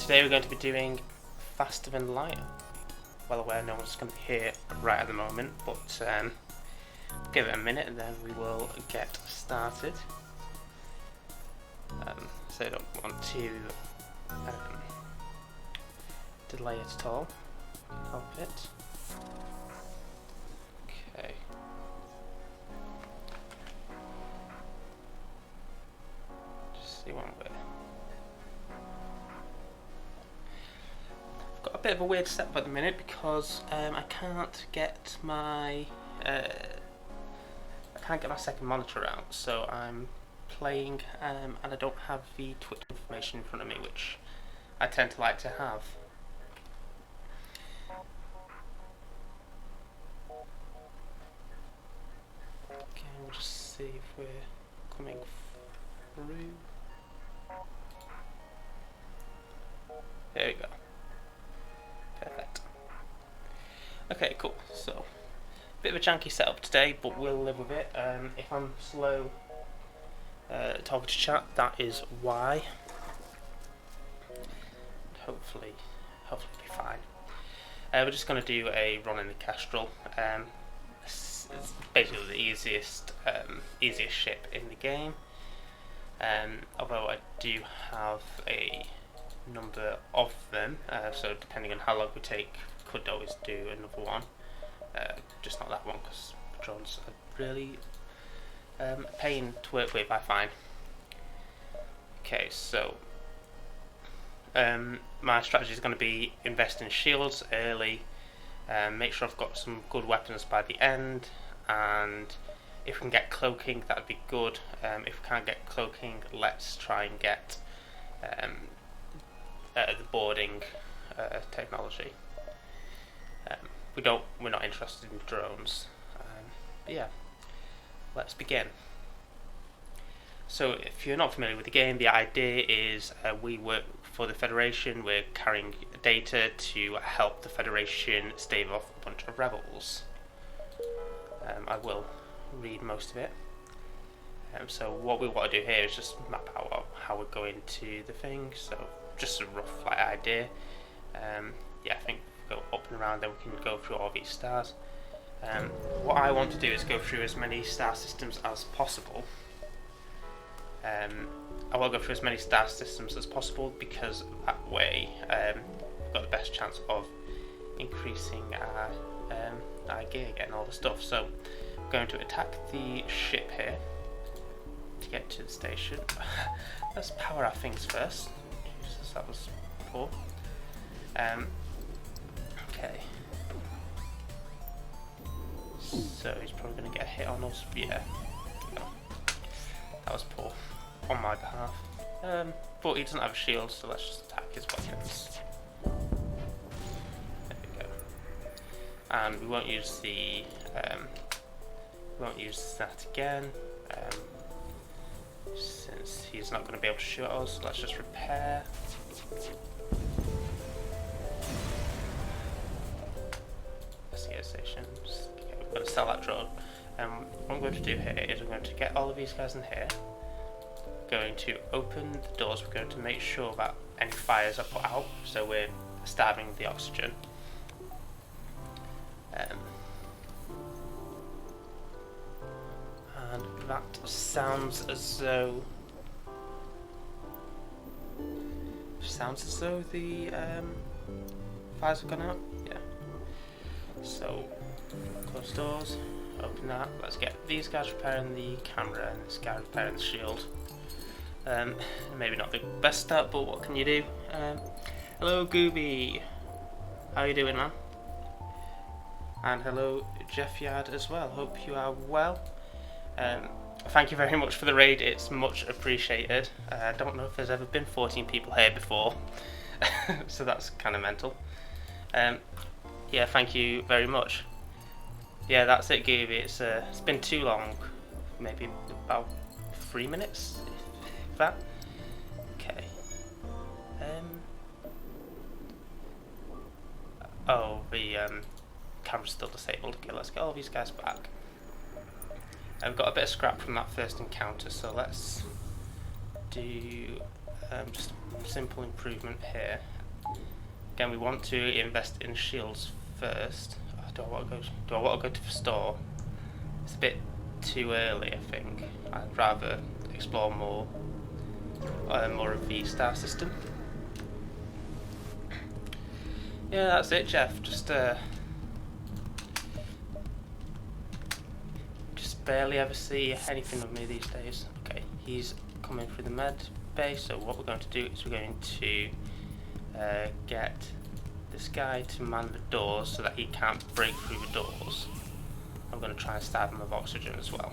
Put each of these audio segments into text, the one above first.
today we're going to be doing Faster Than Light. Well aware no one's going to be here right at the moment, but give it a minute and then we will get started. So I don't want to delay it at all. Help it. Okay. Just see one way. I've got a bit of a weird setup at the minute because I can't get my second monitor out, so I'm playing and I don't have the Twitch information in front of me, which I tend to like to have. Okay, we'll just see if we're coming through. There we go. Perfect. Okay, cool. So, bit of a janky setup today, but we'll live with it. If I'm slow talking to chat, that is why. Hopefully it'll be fine. We're just going to do a run in the Kestrel. It's basically the easiest ship in the game. Although I do have a number of them, so depending on how long we take, could always do another one. Just not that one because drones are really a pain to work with, I find. Okay, so my strategy is going to be invest in shields early, make sure I've got some good weapons by the end, and if we can get cloaking, that'd be good. If we can't get cloaking, let's try and get the boarding technology. We're not interested in drones. But yeah, let's begin. So if you're not familiar with the game, the idea is we work for the Federation. We're carrying data to help the Federation stave off a bunch of rebels. I will read most of it. So what we want to do here is just map out how we're going to the thing. So just a rough idea. Yeah, I think we'll go up and around, then we can go through all these stars. What I want to do is go through as many star systems as possible. I will go through as many star systems as possible because that way we've got the best chance of increasing our gear, getting all the stuff. So we're going to attack the ship here to get to the station. Let's power our things first. Jesus, that was poor. Okay. So he's probably going to get a hit on us. Yeah. That was poor on my behalf. But he doesn't have a shield, so let's just attack his weapons. There we go. And we won't use the that again. Since he's not going to be able to shoot at us, let's just repair. Investigate stations. Okay, we're going to sell that drone. What I'm going to do here is I'm going to get all of these guys in here. Going to open the doors. We're going to make sure that any fires are put out, so we're starving the oxygen. And that sounds as though the fires have gone out. Yeah. So close doors. Open that. Let's get these guys repairing the camera and this guy repairing the shield. Maybe not the best start, but what can you do? Hello Gooby, how are you doing, man? And hello Jeff Yard as well. Hope you are well. Thank you very much for the raid. It's much appreciated. I don't know if there's ever been 14 people here before, so that's kind of mental. Yeah, thank you very much. Yeah, that's it, Gooby. It's been too long. Maybe about 3 minutes, if that. Okay. Oh, the camera's still disabled. Okay, let's get all these guys back. I've got a bit of scrap from that first encounter, so let's do just a simple improvement here. Again, we want to invest in shields first. Do I want to go to the store? It's a bit too early, I think. I'd rather explore more of the star system. Yeah, that's it, Jeff. Just barely ever see anything of me these days. Okay, he's coming through the med bay, so what we're going to do is we're going to get this guy to man the doors so that he can't break through the doors. I'm going to try and stab him with oxygen as well.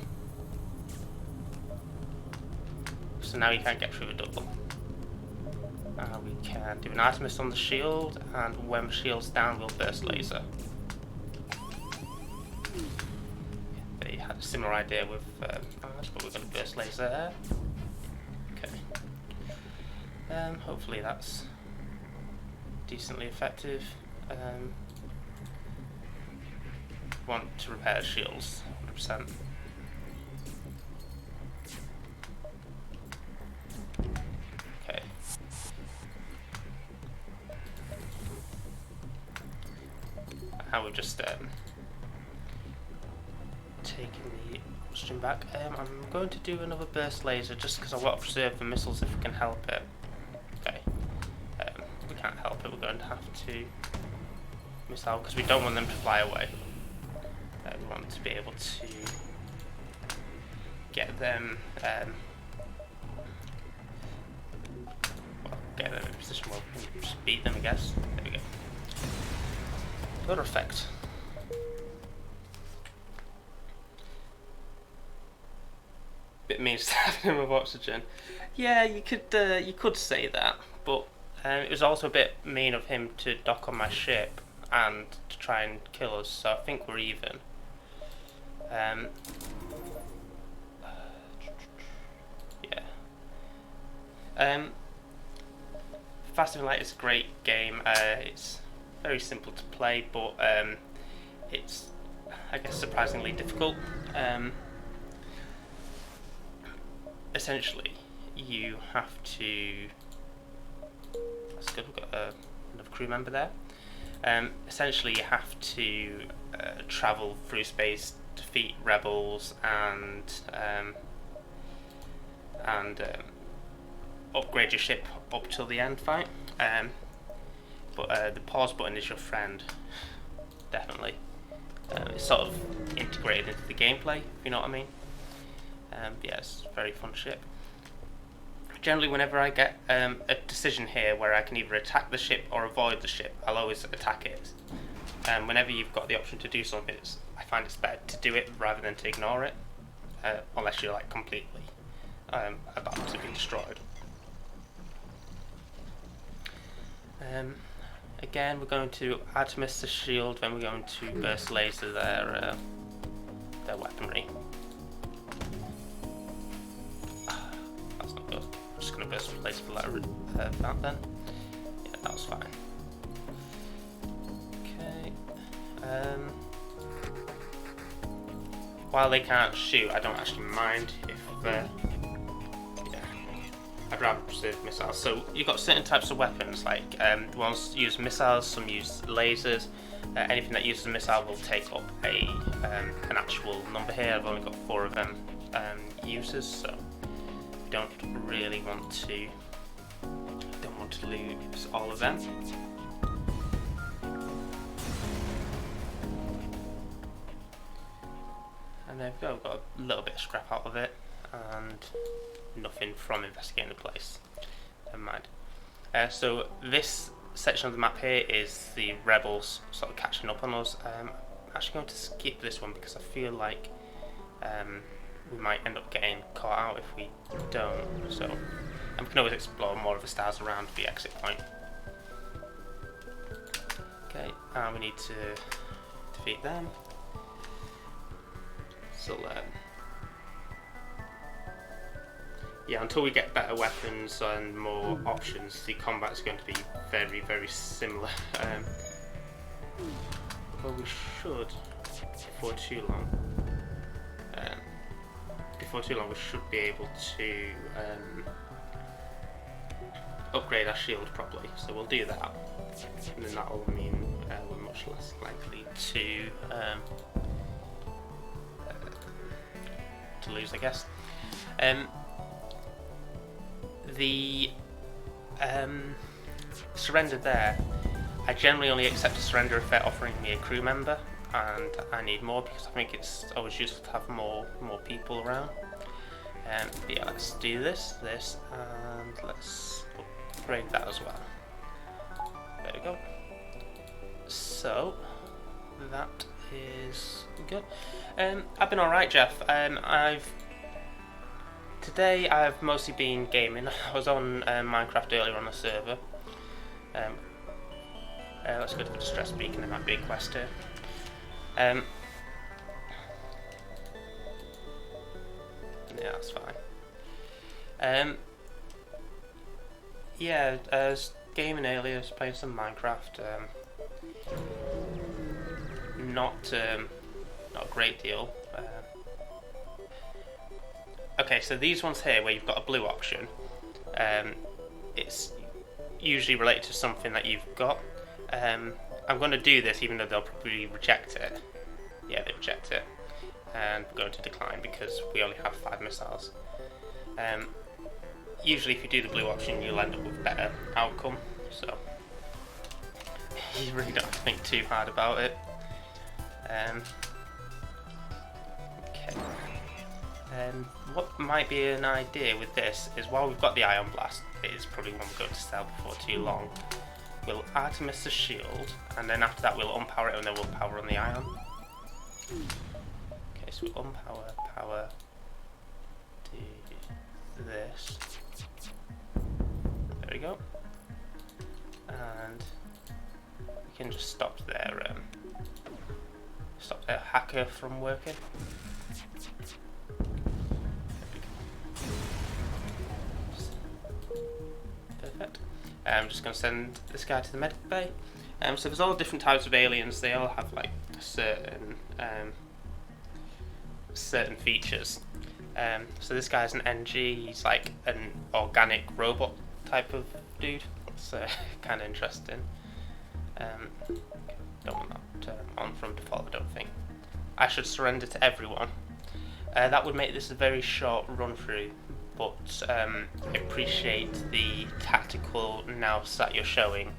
So now he can't get through the door. We can do an Artemis on the shield, and when the shield's down, we'll burst laser. They had a similar idea with ours, but we're going to burst laser there. Okay. Hopefully that's decently effective. Want to repair shields, 100%. Okay. Now we've just taken the oxygen back. I'm going to do another burst laser just because I want to preserve the missiles if we can help it. Okay. We can't help it, we're going to have to missile because we don't want them to fly away. We want to be able to get them, get them in a position where we can just beat them, I guess. There we go. Good effect. Bit mean stabbing him with oxygen. Yeah, you could say that, but it was also a bit mean of him to dock on my ship and to try and kill us. So I think we're even. Yeah. Faster Than Light is a great game. It's very simple to play, but it's, I guess, surprisingly difficult. Essentially, you have to. That's good. We've got another crew member there. Essentially, you have to travel through space, defeat rebels, and upgrade your ship up till the end fight. But the pause button is your friend, definitely. It's sort of integrated into the gameplay, if you know what I mean. Yeah, it's a very fun ship. Generally, whenever I get a decision here where I can either attack the ship or avoid the ship, I'll always attack it. Whenever you've got the option to do something, I find it's better to do it rather than to ignore it, unless you're like completely about to be destroyed. Again, we're going to Artemis the shield, then we're going to burst laser their weaponry. That's not good. I'm just going to burst laser that then. Yeah, that was fine. Okay. While they can't shoot, I don't actually mind if I'd rather preserve missiles. So you've got certain types of weapons, like ones use missiles, some use lasers. Anything that uses a missile will take up an actual number here. I've only got 4 of them users, so don't really want to lose all of them. And there we go. We've got a little bit of scrap out of it, and nothing from investigating the place. Never mind. So this section of the map here is the rebels sort of catching up on us. I'm actually going to skip this one because I feel like we might end up getting caught out if we don't. So we can always explore more of the stars around the exit point. Okay, we need to defeat them. So yeah, until we get better weapons and more options, the combat is going to be very, very similar. Well, we should, before too long, we should be able to upgrade our shield properly. So we'll do that, and then that will mean we're much less likely to lose, I guess. The surrender there, I generally only accept a surrender if they're offering me a crew member, and I need more because I think it's always useful to have more people around. But yeah, let's do this, and let's upgrade that as well. There we go. So that is good. I've been alright, Jeff. Today I've mostly been gaming. I was on Minecraft earlier on the server. Let's go to the distress beacon. There might be a quest here. Yeah, that's fine. Yeah, I was gaming earlier. I was playing some Minecraft. Not a great deal. Okay, so these ones here, where you've got a blue option, it's usually related to something that you've got. I'm going to do this, even though they'll probably reject it. Yeah, they reject it, and we're going to decline because we only have 5 missiles. Usually, if you do the blue option, you'll end up with a better outcome. So you really don't have to think too hard about it. Okay. What might be an idea with this is, while we've got the Ion Blast, it is probably one we're going to sell before too long. We'll Artemis the shield, and then after that we'll unpower it, and then we'll power on the Ion. Okay, so we'll unpower, power, do this. There we go. And we can just stop their hacker from working. Perfect. I'm just going to send this guy to the medic bay. So there's all different types of aliens. They all have like certain features. So this guy's an NG. He's like an organic robot type of dude. It's kind of interesting. Don't want that on from default, I don't think. I should surrender to everyone. That would make this a very short run through, but appreciate the tactical nous that you're showing,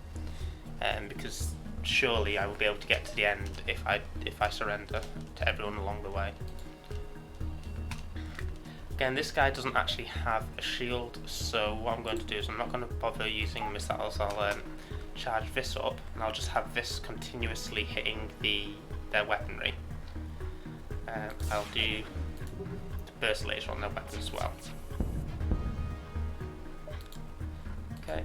because surely I will be able to get to the end if I surrender to everyone along the way. Again, this guy doesn't actually have a shield, so what I'm going to do is I'm not going to bother using missiles. I'll charge this up, and I'll just have this continuously hitting their weaponry. I'll do the burst laser on their weapon as well. Okay.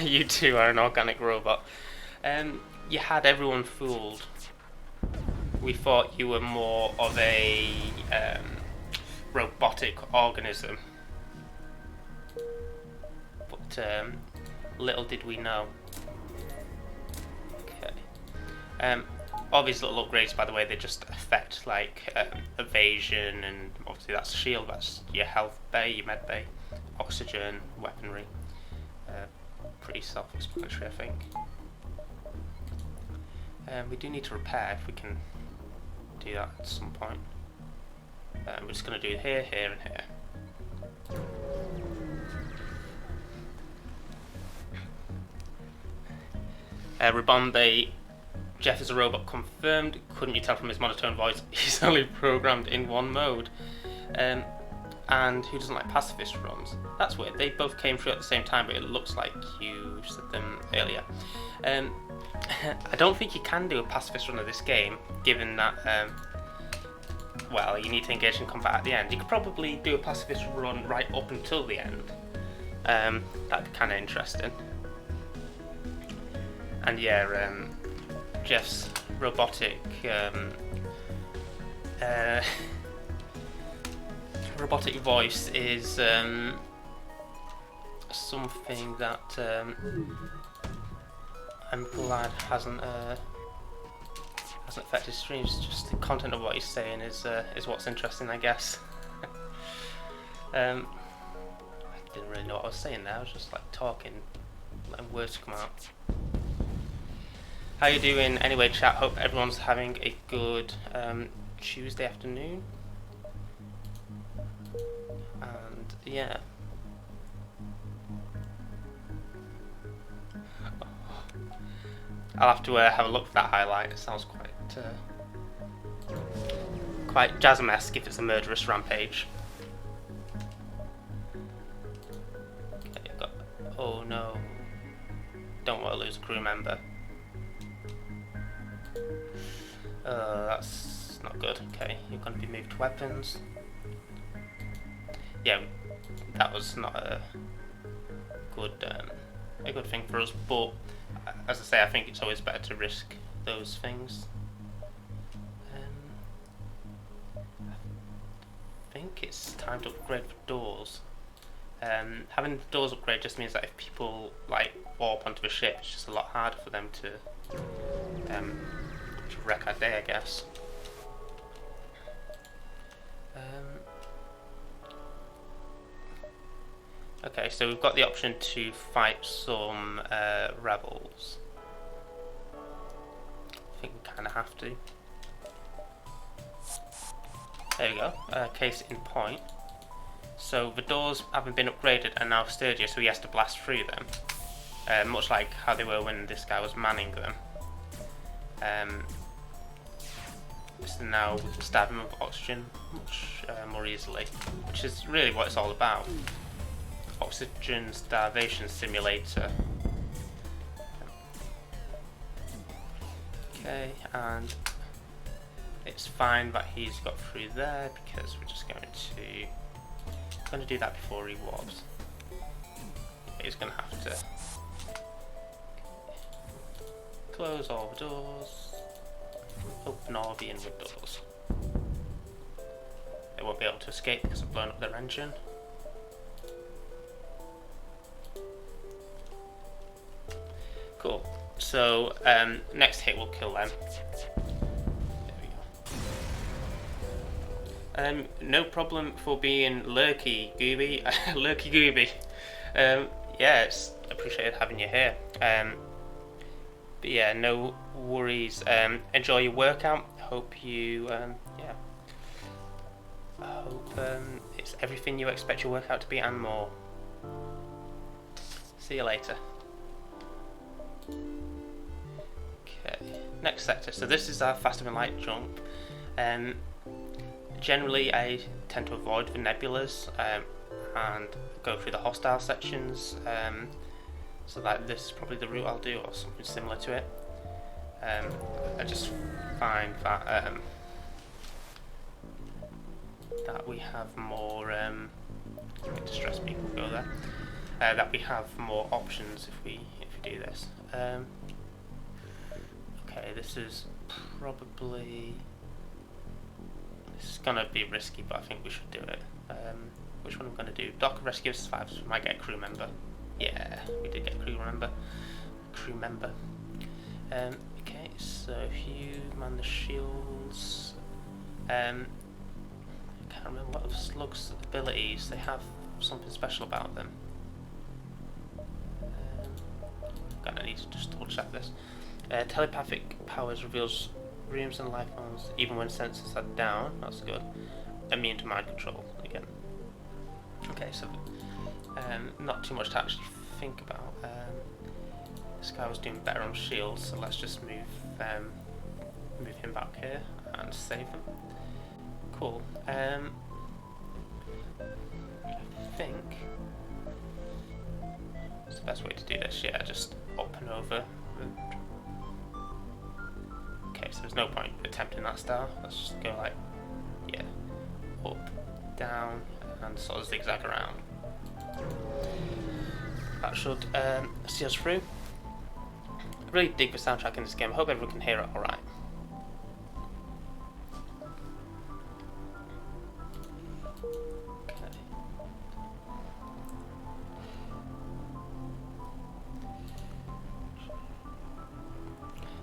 You two are an organic robot. You had everyone fooled. We thought you were more of a robotic organism. But little did we know. Okay. All these little upgrades, by the way, they just affect like evasion, and obviously that's shield, that's your health bay, your med bay, oxygen, weaponry. Pretty self-explanatory, I think. We do need to repair if we can do that at some point. We're just going to do here, here, and here. Ribombe, Jeff is a robot confirmed. Couldn't you tell from his monotone voice? He's only programmed in one mode. And who doesn't like pacifist runs? That's weird. They both came through at the same time, but it looks like you said them earlier. I don't think you can do a pacifist run of this game, given that, well, you need to engage in combat at the end. You could probably do a pacifist run right up until the end. That'd be kind of interesting. And yeah, Jeff's robotic robotic voice is something that I'm glad hasn't affected streams. Just the content of what he's saying is what's interesting, I guess. didn't really know what I was saying there. I was just like talking, letting words come out. How you doing anyway, chat? Hope everyone's having a good Tuesday afternoon. And yeah. I'll have to have a look for that highlight. It sounds quite Jasm-esque if it's a murderous rampage. Okay, oh no. Don't want to lose a crew member. That's not good. Okay, you're going to be moved to weapons. Yeah, that was not a good thing for us, but as I say, I think it's always better to risk those things. I think it's time to upgrade for doors. Having the doors upgrade just means that if people like warp onto the ship, it's just a lot harder for them to wreck our day, I guess. Okay, so we've got the option to fight some rebels. I think we kind of have to. There we go, case in point. So the doors haven't been upgraded and now sturdier, so he has to blast through them. Much like how they were when this guy was manning them. So now we can stab him with oxygen much more easily, which is really what it's all about. Oxygen starvation simulator. Okay, and it's fine that he's got through there because we're just going to do that before he warps. He's going to have to close all the doors, open all the inward doors. They won't be able to escape because I've blown up their engine. Cool. So next hit will kill them. There we go. No problem for being lurky, Gooby. Lurky Gooby. Yeah, it's appreciated having you here. But yeah, no worries. Enjoy your workout. Hope you, yeah. I hope it's everything you expect your workout to be and more. See you later. Okay, next sector. So this is our faster than light jump. Generally, I tend to avoid the nebulas and go through the hostile sections. So that this is probably the route I'll do, or something similar to it. I just find that that we have more. Distress people go there. That we have more options if we do this. Okay, this is gonna be risky, but I think we should do it. Which one am I gonna do? Dock rescue survivors. We might get a crew member. Yeah, we did get a crew member. Okay, so if you man the shields, I can't remember what the slugs' abilities. They have something special about them. I need to just double check this. Telepathic powers reveals rooms and life forms even when sensors are down. That's good. Immune to mind control again. Okay, so not too much to actually think about. This guy was doing better on shields, so let's just move him back here and save him. Cool. I think it's the best way to do this. Yeah, just up and over. Okay, so there's no point attempting that style. Let's just go like, yeah, up, down, and sort of zigzag around. That should see us through. I really dig the soundtrack in this game. I hope everyone can hear it alright. Okay.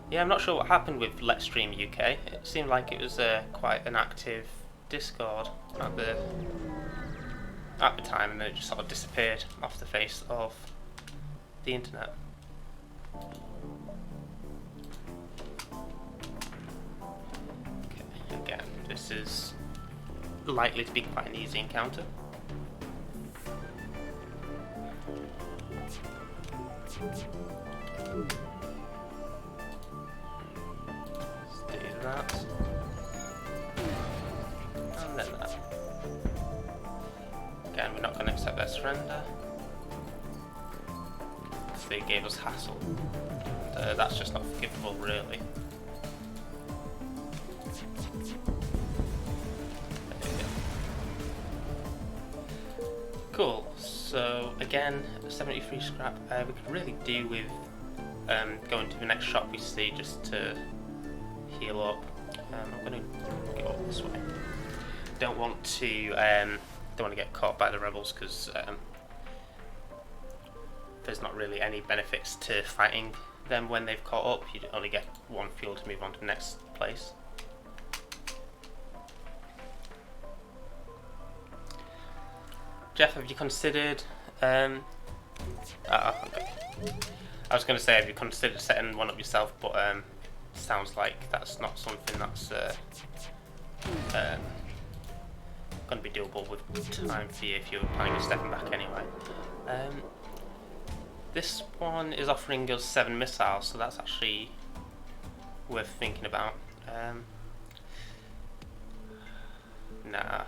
Yeah, I'm not sure what happened with Let's Stream UK. It seemed like it was quite an active Discord at at the time, and then it just sort of disappeared off the face of the internet. Okay, again, this is likely to be quite an easy encounter. Let's do that. And then that. Again, we're not going to accept their surrender, because they gave us hassle. And, that's just not forgivable, really. Cool, so again, 73 scrap. We could really do with going to the next shop we see just to heal up. I'm going to go this way. Don't want to get caught by the rebels, because there's not really any benefits to fighting them when they've caught up. You only get one fuel to move on to the next place. Jeff, have you considered okay. I was going to say, have you considered setting one up yourself, but sounds like that's not something that's going to be doable with time for you if you're planning on stepping back anyway. This one is offering us 7 missiles, so that's actually worth thinking about. Nah.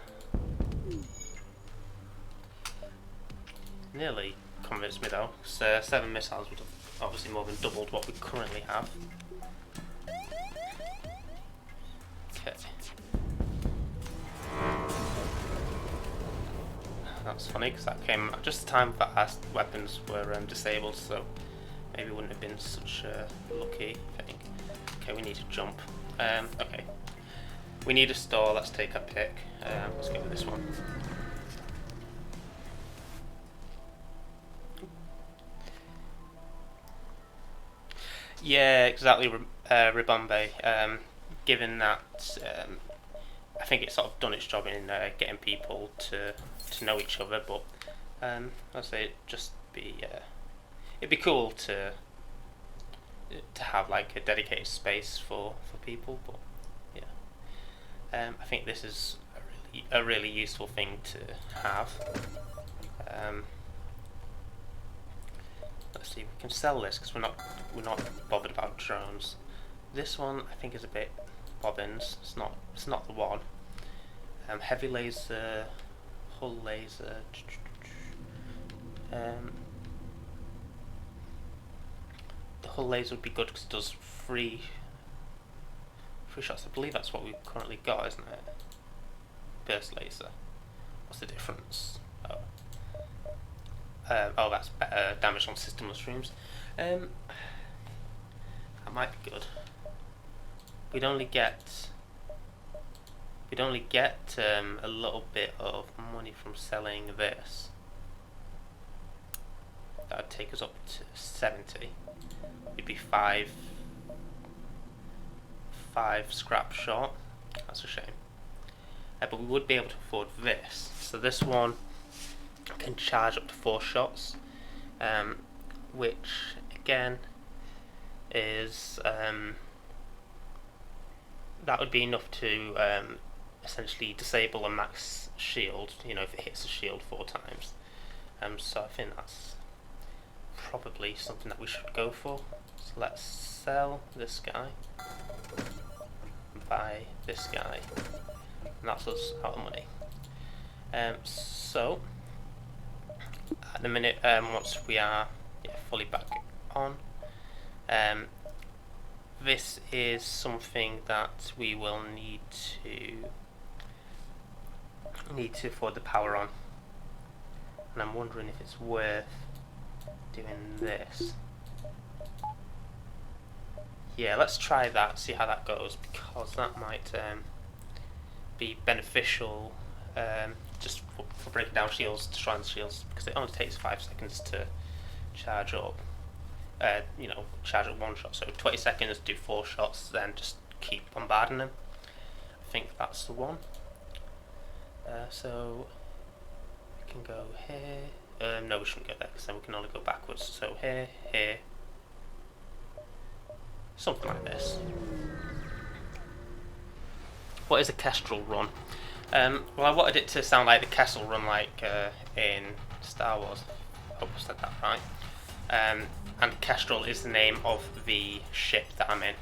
Nearly convinced me though, because 7 missiles would have obviously more than doubled what we currently have. Okay. That's funny, because that came at just the time that our weapons were disabled, so maybe it wouldn't have been such a lucky thing. Okay, we need to jump. Okay. We need a store, let's take a pick. Let's go with this one. Yeah, exactly, Ribombe. Given that I think it's sort of done its job in getting people to know each other, but I'd say it'd be cool to have like a dedicated space for people. But yeah, I think this is a really useful thing to have. Let's see, we can sell this because we're not bothered about drones. This one I think is a bit bobbins. It's not the one. Heavy laser, hull laser. The hull laser would be good because it does three shots. I believe that's what we've currently got, isn't it? Burst laser. What's the difference? Oh, that's better damage on system streams. That might be good. We'd only get a little bit of money from selling this. That would take us up to 70. We'd be five scrap short. That's a shame. But we would be able to afford this. So this one can charge up to 4 shots, which again is that would be enough to essentially disable a max shield, you know, if it hits the shield 4 times. So I think that's probably something that we should go for. So let's sell this guy, buy this guy, and that's us out of money. So at the minute, once we are fully back on, this is something that we will need to afford the power on, and I'm wondering if it's worth doing this. Yeah, let's try that, see how that goes, because that might be beneficial just for breaking down shields, destroying shields, because it only takes 5 seconds to charge up. You know, charge up 1 shot, so 20 seconds, do 4 shots, then just keep bombarding them. I think that's the one. So We can go here. No, we shouldn't go there because then we can only go backwards. So here, here. Something like this. What is a Kestrel run? Well, I wanted it to sound like the Kestrel run, like in Star Wars. I hope I said that right. And Kestrel is the name of the ship that I'm in.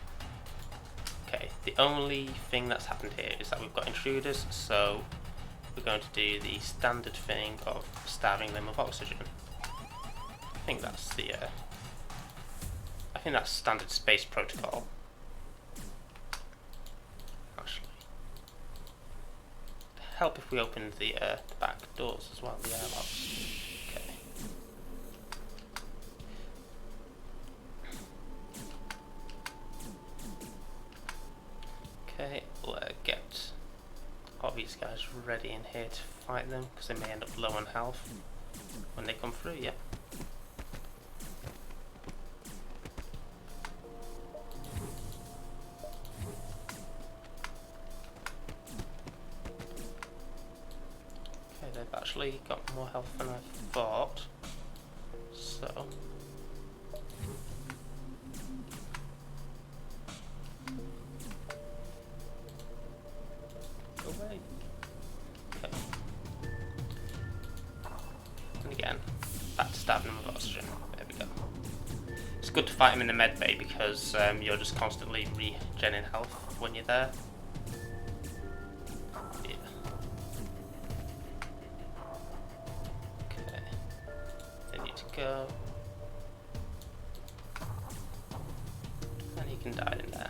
Okay, the only thing that's happened here is that we've got intruders, so we're going to do the standard thing of starving them of oxygen. I think that's the. I think that's standard space protocol. Actually, it'd help if we opened the back doors as well, the airlocks. Okay. Okay, we'll get all these guys ready in here to fight them because they may end up low on health when they come through. Yeah. Okay, they've actually got more health than I thought. So. Away. Okay. And again, back to stabbing him with oxygen. There we go. It's good to fight him in the med bay because you're just constantly regenerating health when you're there. Yeah. Okay. They need to go. And he can die in there.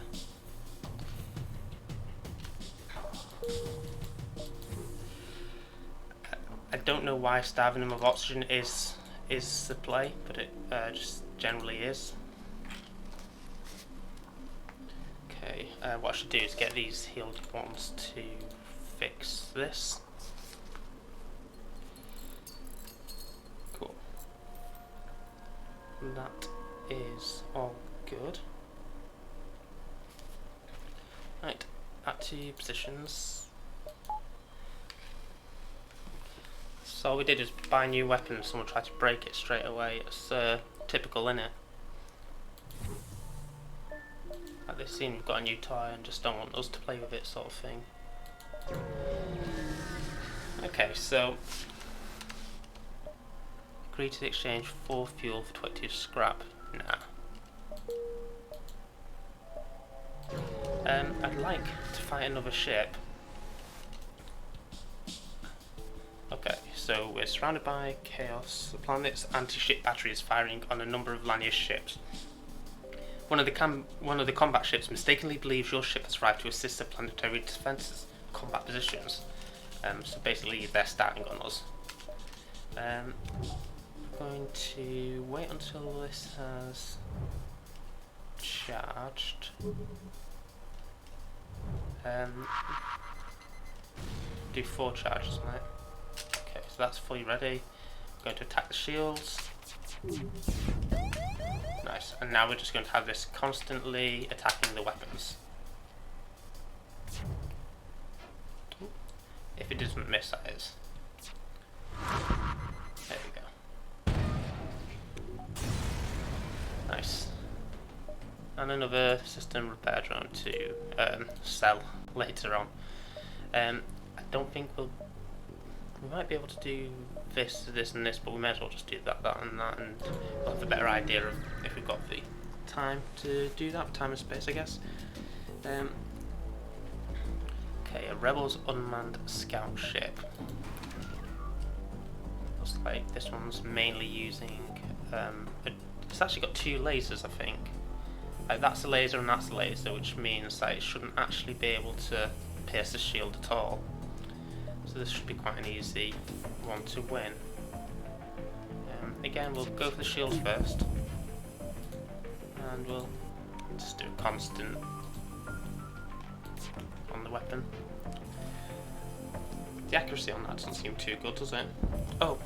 I don't know why starving them of oxygen is the play, but it just generally is. Okay, what I should do is get these healed ones to fix this. Cool. That is all good. Right, back to positions. So all we did is buy a new weapon and someone tried to break it straight away. It's typical, innit? Like they've seen we've got a new toy and just don't want us to play with it, sort of thing. Okay, so agree to exchange 4 fuel for 22 scrap. Nah. I'd like to fight another ship. Okay, so we're surrounded by chaos. The planet's anti-ship battery is firing on a number of Lanier's ships. One of the combat ships mistakenly believes your ship has arrived to assist the planetary defenses combat positions. So basically, they're starting on us. I'm going to wait until this has charged. Do 4 charges, mate. Okay, so that's fully ready. I'm going to attack the shields. Nice, and now we're just going to have this constantly attacking the weapons. If it doesn't miss, that is. There we go. Nice. And another system repair drone to sell later on. I don't think we might be able to do this, and this, but we may as well just do that, and that, and we'll have a better idea of if we've got the time to do that, time and space, I guess. Okay, a Rebels unmanned scout ship. Looks like this one's mainly using, it's actually got 2 lasers, I think. Like that's a laser and that's a laser, which means that it shouldn't actually be able to pierce the shield at all. So this should be quite an easy one to win. Again, we'll go for the shield first, and we'll just do a constant on the weapon. The accuracy on that doesn't seem too good, does it? Oh,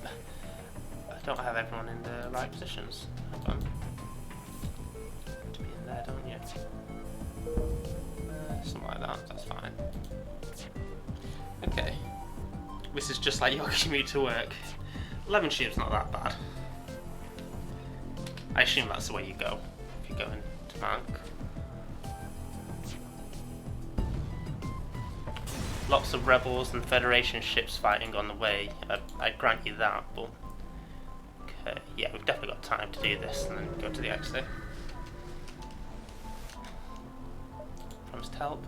I don't have everyone in the right positions. Hold on. To be in there, don't you? Something like that, that's fine. Okay. This is just like your commute to work. 11 shield's not that bad. I assume that's the way you go if you're going to tank. Lots of rebels and Federation ships fighting on the way. I grant you that, but okay, yeah, we've definitely got time to do this and then go to the exit. Promised help.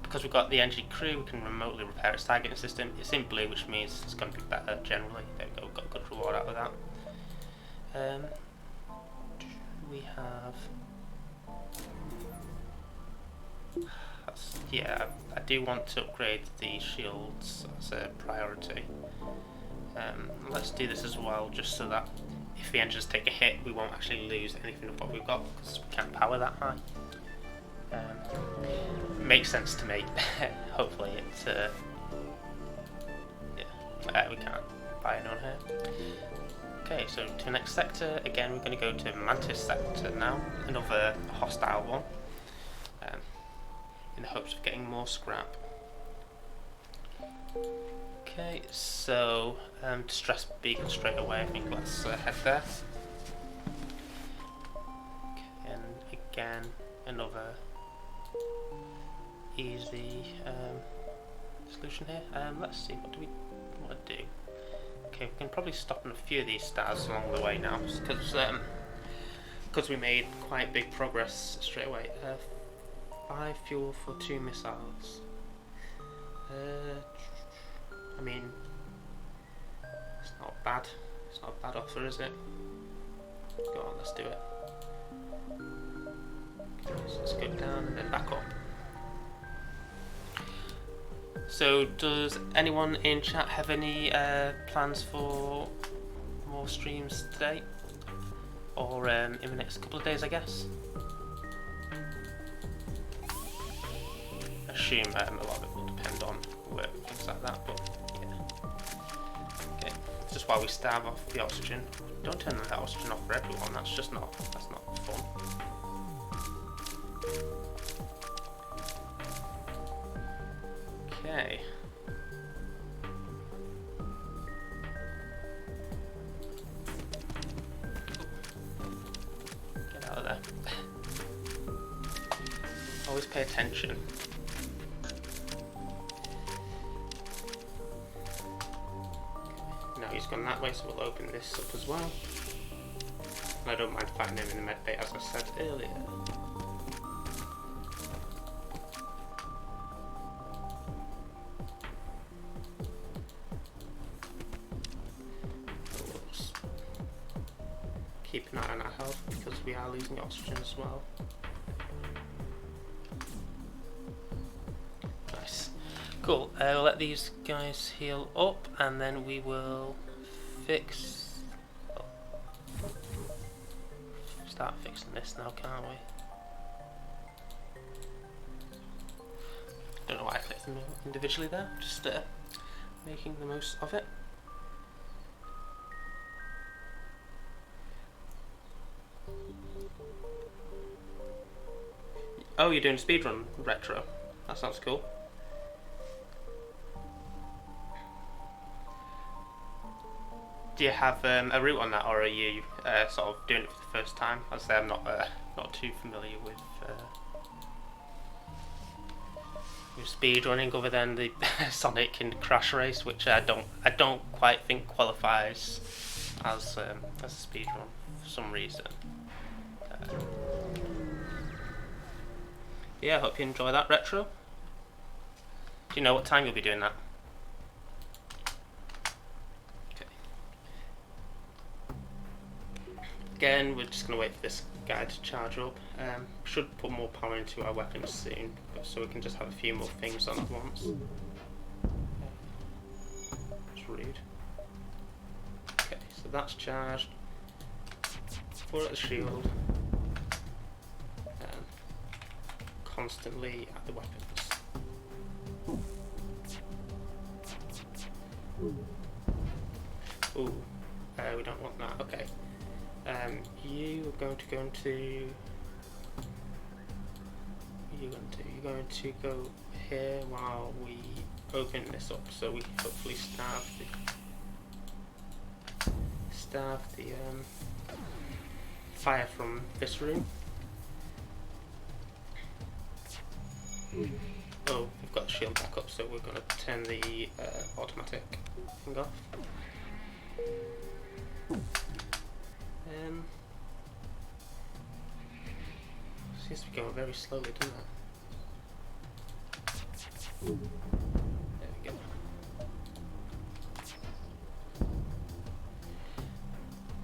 Because we've got the NG crew, we can remotely repair its targeting system. It's in blue, which means it's going to be better generally. There we go, we've got a good reward out of that. We have... yeah, I do want to upgrade the shields as a priority. Let's do this as well, just so that if the engines take a hit, we won't actually lose anything of what we've got, because we can't power that high. Makes sense to me. Hopefully it yeah, we can't buy it on here. Okay, so to the next sector. Again, we're going to go to Mantis sector now, another hostile one, in the hopes of getting more scrap. Okay, so distress beacon straight away. I think let's head there. Okay, and again another easy solution here. Let's see, what do we want to do? Okay, we can probably stop on a few of these stars along the way now, because we made quite big progress straight away. 5 fuel for 2 missiles. I mean, it's not bad. It's not a bad offer, is it? Go on, let's do it. Okay, so let's go down and then back up. So, does anyone in chat have any plans for more streams today? Or in the next couple of days, I guess? I assume a lot of it will depend on work and things like that, but yeah. Okay, just while we starve off the oxygen. Don't turn that oxygen off for everyone, that's not fun. Okay. Get out of there. Always pay attention. Now he's gone that way, so we'll open this up as well. And I don't mind fighting him in the med bay, as I said earlier. Keep an eye on our health because we are losing oxygen as well. Nice. Cool. We'll let these guys heal up and then we will start fixing this now, can't we? Don't know why I clicked them individually there, just making the most of it. Oh, you're doing a speedrun retro. That sounds cool. Do you have a route on that, or are you sort of doing it for the first time? As I say, I'm not too familiar with speedrunning, other than the Sonic and Crash race, which I don't quite think qualifies as a speedrun for some reason. Yeah, I hope you enjoy that retro. Do you know what time you'll be doing that? Okay. Again, we're just going to wait for this guy to charge up. Should put more power into our weapons soon, so we can just have a few more things on at once. It's rude. Okay, so that's charged. 4 at the shield. Constantly at the weapons. Ooh, we don't want that. Okay. You are going to go into. You're going to go here while we open this up, so we hopefully starve have the fire from this room. Oh, we've got the shield back up, so we're going to turn the automatic thing off. Seems to be going very slowly, doesn't it? There we go.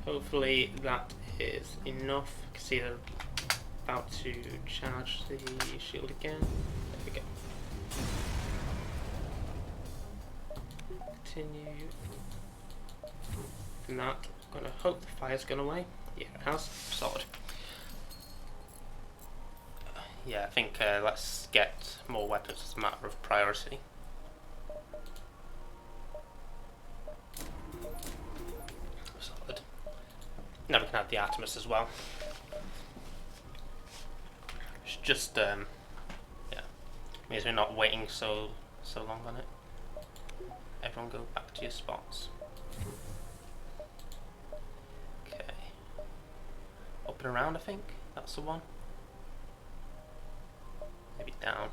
Hopefully that is enough. You can see they're about to charge the shield again. There we go. Continue. From that, I'm going to hope the fire's gone away. Yeah, it has. Solid. Yeah, I think let's get more weapons as a matter of priority. Solid. Now we can add the Artemis as well. It's just yeah, means we're not waiting so long on it. Everyone go back to your spots. Okay. Up and around, I think that's the one. Maybe down.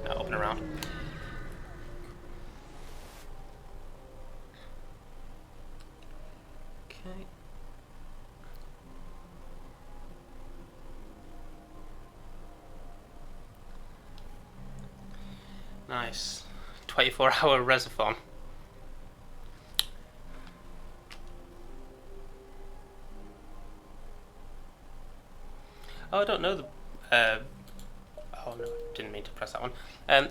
No, up and around. Okay. Nice. 24-hour reservoir. Oh, I don't know the. Oh no, didn't mean to press that one. I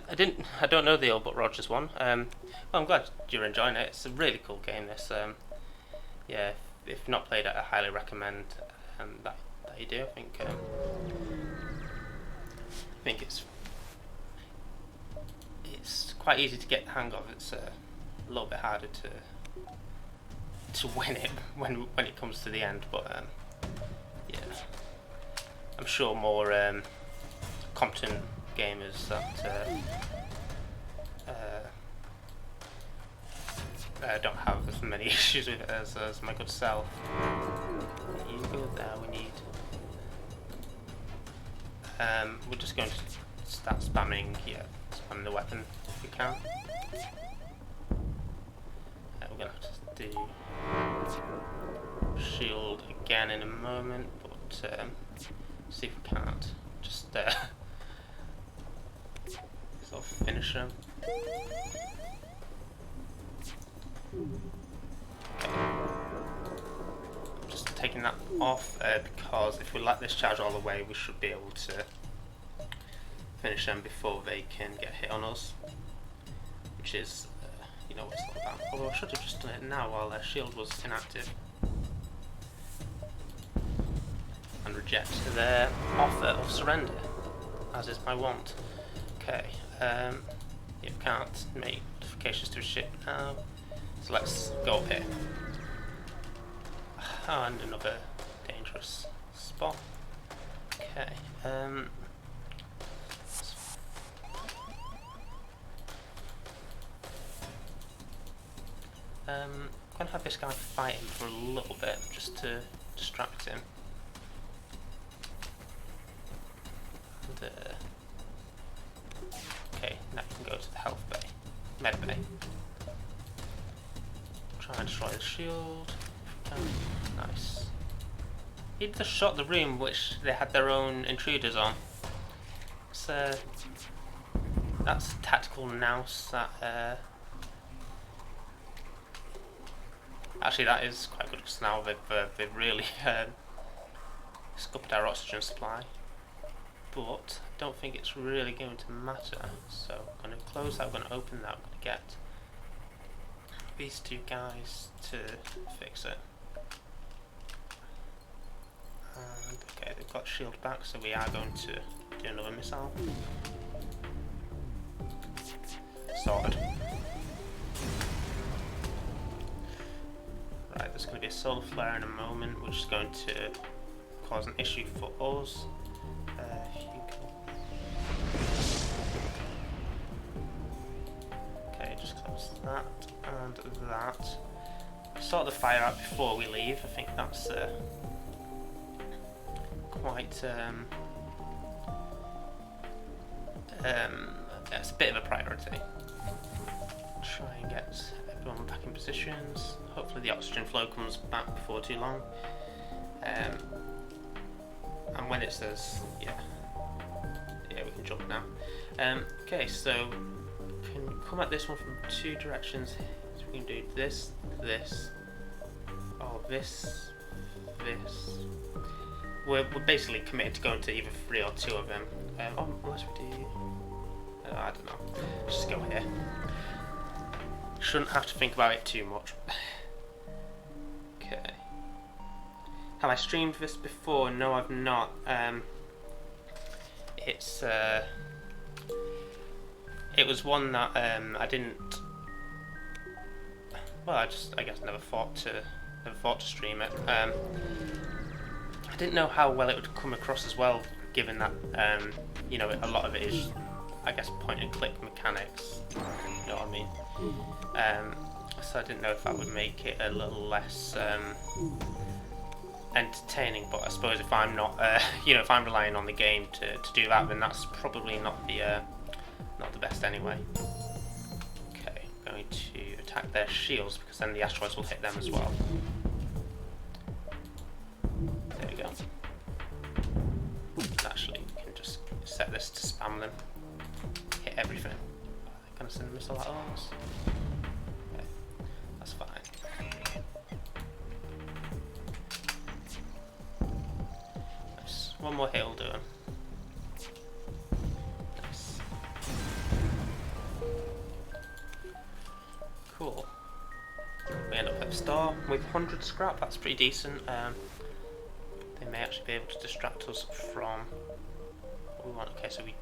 don't know the All But Rogers one. Well, I'm glad you're enjoying it. It's a really cool game. This. Yeah, if you've not played it, I highly recommend that you do. I think it's quite easy to get the hang of. It's a little bit harder to win it when it comes to the end, but yeah, I'm sure more competent gamers that don't have as many issues with it as my good self. You go there. We need. We're just going to start spamming the weapon if we can. We're going to have to do shield again in a moment, but see if we can't just sort of finish them. Okay. I'm just taking that off because if we let this charge all the way, we should be able to finish them before they can get hit on us, which is you know what it's all about. Although I should have just done it now while their shield was inactive. And reject their offer of surrender, as is my want. Okay, you can't make modifications to a ship now, so let's go up here. And another dangerous spot. Okay, I'm going to have this guy fight him for a little bit, just to distract him. And, okay, now you can go to the health bay, med bay. Try and destroy the shield. Nice. He just shot the room which they had their own intruders on. So that's tactical nous. That actually that is quite good because now they've really scuppered our oxygen supply. But I don't think it's really going to matter. So I'm going to close that. I'm going to open that. I'm going to get these two guys to fix it. And okay, they've got shield back, so we are going to do another missile. Sorted. Right, there's going to be a solar flare in a moment, which is going to cause an issue for us. Okay, just close that and that. sort the fire out before we leave. I think that's quite that's a bit of a priority. Try and get everyone back in positions. Hopefully the oxygen flow comes back before too long. And when it says yeah, we can jump now. Okay, so we can come at this one from two directions. So we can do this, or this. We're basically committed to going to either 3 or 2 of them. Unless we do, I don't know. Let's just go here. Shouldn't have to think about it too much. Okay. Have I streamed this before? No, I've not. It was one that I didn't. Well, I guess never thought to stream it. I didn't know how well it would come across as well, given that you know, a lot of it is, I guess, point and click mechanics. You know what I mean? So I didn't know if that would make it a little less entertaining. But I suppose if I'm not, you know, if I'm relying on the game to do that, then that's probably not the best anyway. Okay, I'm going to attack their shields because then the asteroids will hit them as well. There we go. Actually, we can just set this to spam them. Hit everything. Can I send a missile at ours? Okay, that's fine. Nice. One more hit will do him. Nice. Cool. We end up at the store with 100 scrap. That's pretty decent. They may actually be able to distract us from what we want. Okay, so we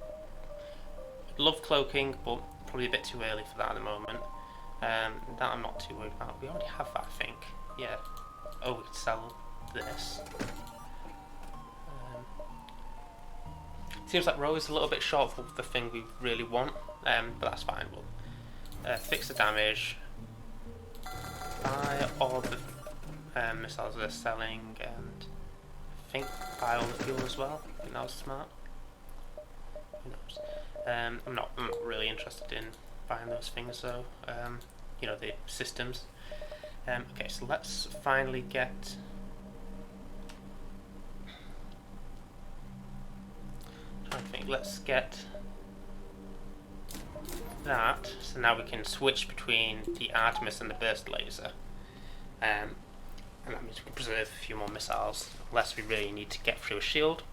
love cloaking, but probably a bit too early for that at the moment. That I'm not too worried about. We already have that, I think. Yeah. Oh, we could sell this. Seems like Row is a little bit short for the thing we really want, but that's fine. We'll fix the damage, buy all the missiles they're selling, and I think buy all the fuel as well. I think that was smart. Who knows? I'm not really interested in buying those things though. You know, the systems. Okay, so let's finally get. I think let's get that. So now we can switch between the Artemis and the burst laser, and that means we can preserve a few more missiles, unless we really need to get through a shield.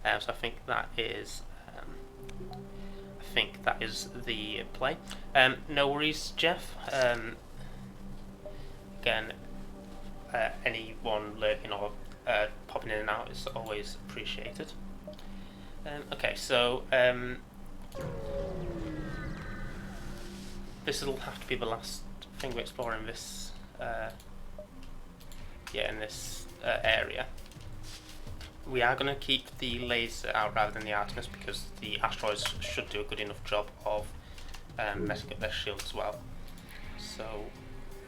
So I think that is. I think that is the play. No worries, Jeff. Again, anyone lurking or popping in and out is always appreciated. Okay, so this will have to be the last thing we explore in this, in this area. We are going to keep the laser out rather than the Artemis because the asteroids should do a good enough job of messing up their shield as well. So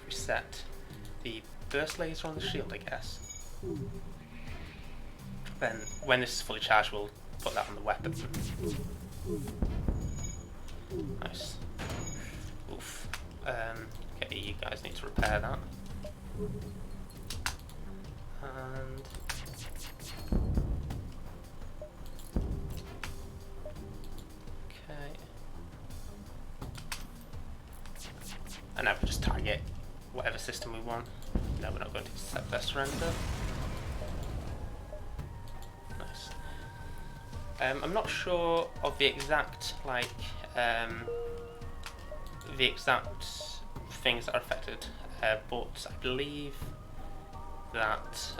we set the burst laser on the shield, I guess. Then when this is fully charged, we'll put that on the weapon. Nice. Oof. Okay, you guys need to repair that. And okay. And now we just target whatever system we want. No, we're not going to accept their surrender. Nice. I'm not sure of the exact the exact things that are affected, but I believe that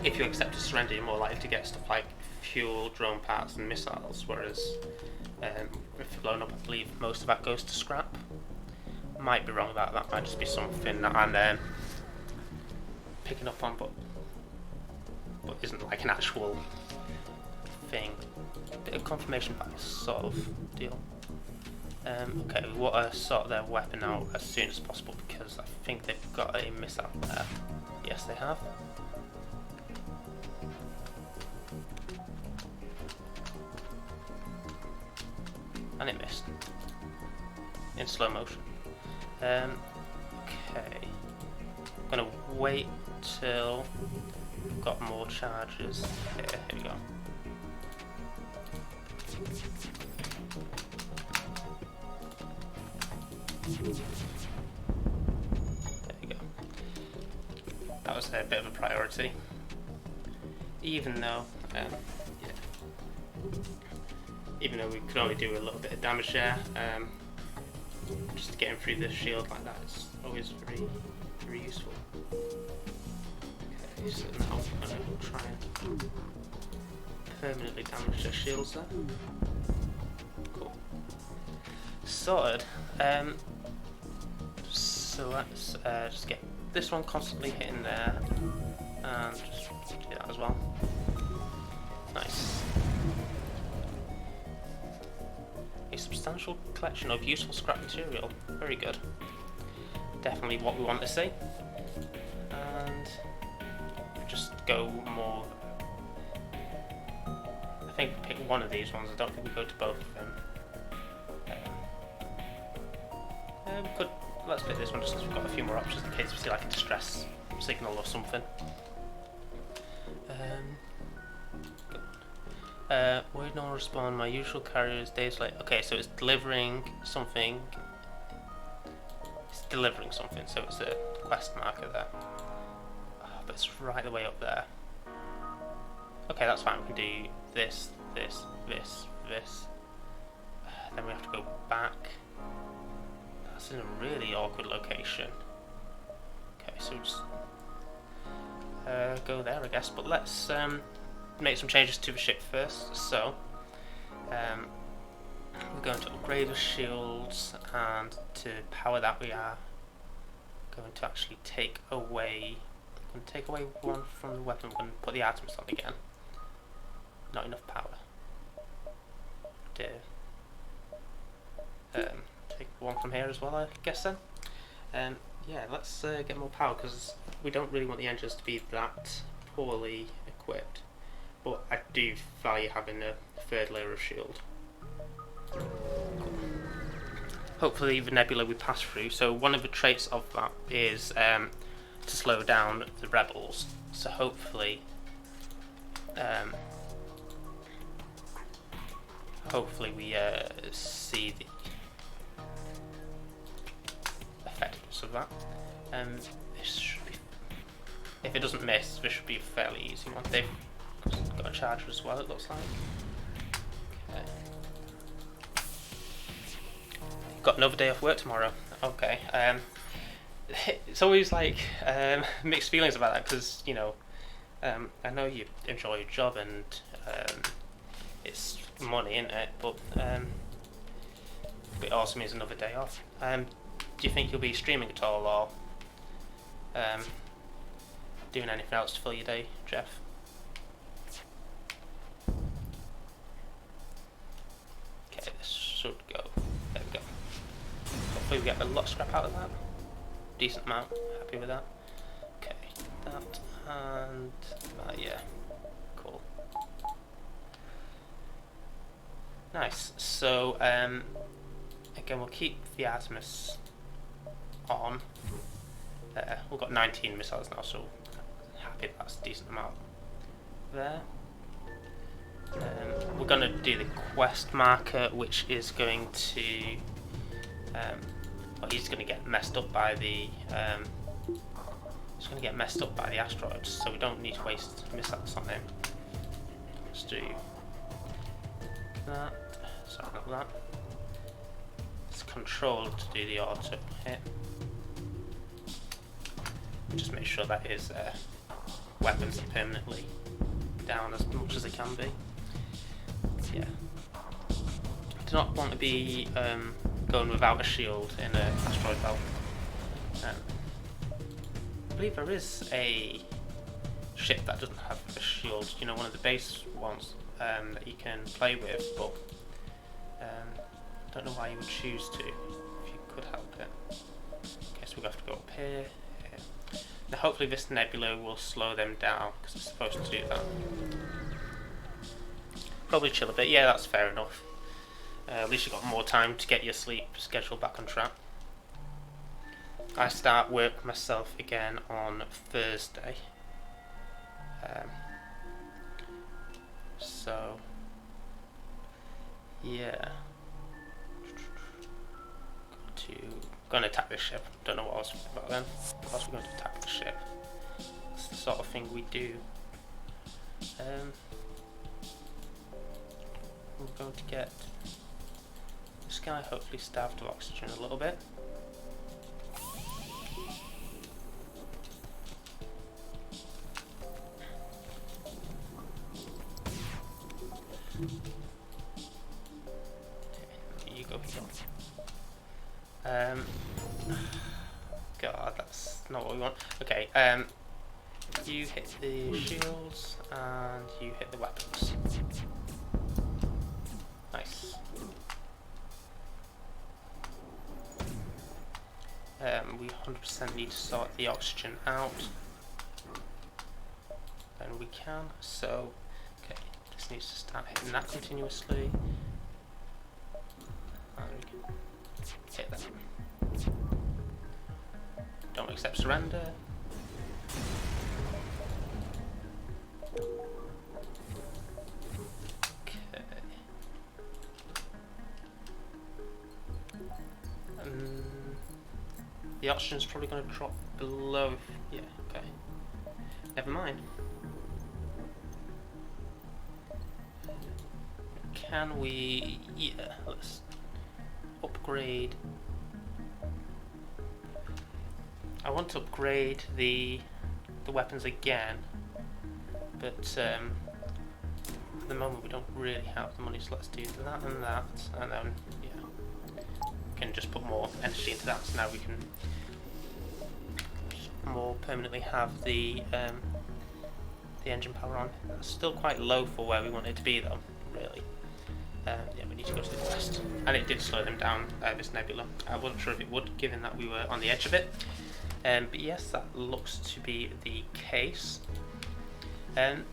if you accept a surrender, you're more likely to get stuff like fuel, drone parts, and missiles. Whereas if you're blown up, I believe most of that goes to scrap. Might be wrong about that. Might just be something that I'm picking up on, but isn't like an actual thing. Bit of confirmation bias sort of deal. Okay, we want to sort their weapon out as soon as possible because I think they've got a missile there. Yes, they have. And it missed. In slow motion. Okay. I'm gonna wait till we've got more charges. Here we go. There you go. That was a bit of a priority. Even though, even though we could only do a little bit of damage there, just getting through the shield like that is always very, very useful. Okay, so now I'm going to try and permanently damage their shields there. Cool. Sorted. So let's just get this one constantly hitting there, and just do that as well. Nice. A substantial collection of useful scrap material. Very good. Definitely what we want to see. And just go more. I think pick one of these ones. I don't think we go to both of them. We could. Let's pick this one just because we've got a few more options in case we see like a distress signal or something. Word no respond. My usual carrier is days late. Okay, so it's delivering something. It's delivering something, so it's a quest marker there. Oh, but it's right the way up there. Okay, that's fine. We can do this, this, this, this. Then we have to go back. That's in a really awkward location. Okay, so we'll just go there, I guess. But let's make some changes to the ship first. So we're going to upgrade the shields, and to power that we are going to actually take away. I'm going to take away one from the weapon. We're going to put the items on again. Not enough power. Take one from here as well, I guess then. Yeah, let's get more power because we don't really want the engines to be that poorly equipped. But I do value having a third layer of shield. Hopefully the nebula we pass through. So one of the traits of that is to slow down the rebels. So hopefully, we see the effectiveness of that. This should be, if it doesn't miss, this should be a fairly easy one. They've got a charger as well, it looks like. Okay. Got another day off work tomorrow. Okay. It's always like mixed feelings about that because, you know, I know you enjoy your job and it's money, isn't it? But it also means another day off. Do you think you'll be streaming at all, or doing anything else to fill your day, Jeff? Okay, this should go. There we go. Hopefully we get a lot of scrap out of that. Decent amount. Happy with that. Okay, that and that. Yeah, cool. Nice. So again, we'll keep the Artemis on. We've got 19 missiles now, so happy that's a decent amount there. We're going to do the quest marker, which is going to well, he's going to get messed up by the asteroids, so we don't need to waste missiles on him. Let's do that. Sorry, not that. It's controlled to do the auto hit. Just make sure that his weapons are permanently down as much as they can be. Yeah. Do not want to be going without a shield in an asteroid belt. I believe there is a ship that doesn't have a shield, you know, one of the base ones that you can play with, but Don't know why you would choose to, if you could help it. Guess we'll have to go up here. Now hopefully this nebula will slow them down, because it's supposed to do that. Probably chill a bit, yeah, that's fair enough. At least you've got more time to get your sleep schedule back on track. I start work myself again on Thursday. So, yeah. Going to attack this ship. Don't know what I was thinking about then. Of course we're going to attack the ship. That's the sort of thing we do. We're going to get this guy hopefully starved of oxygen a little bit. Okay, you go here. God, that's not what we want. Okay, you hit the shields and you hit the weapons. Nice. We 100% need to sort the oxygen out. And we can, so, okay, just needs to start hitting that continuously. And we can hit that. Don't accept surrender. Okay. The oxygen's probably going to drop below. Yeah, okay. Never mind. Can we... yeah, let's upgrade. I want to upgrade the weapons again, but at the moment we don't really have the money, so let's do that, and then yeah, we can just put more energy into that. So now we can more permanently have the engine power on. It's still quite low for where we want it to be, though. Really. Yeah, we need to go to the west, and it did slow them down. This nebula. I wasn't sure if it would, given that we were on the edge of it. But yes, that looks to be the case.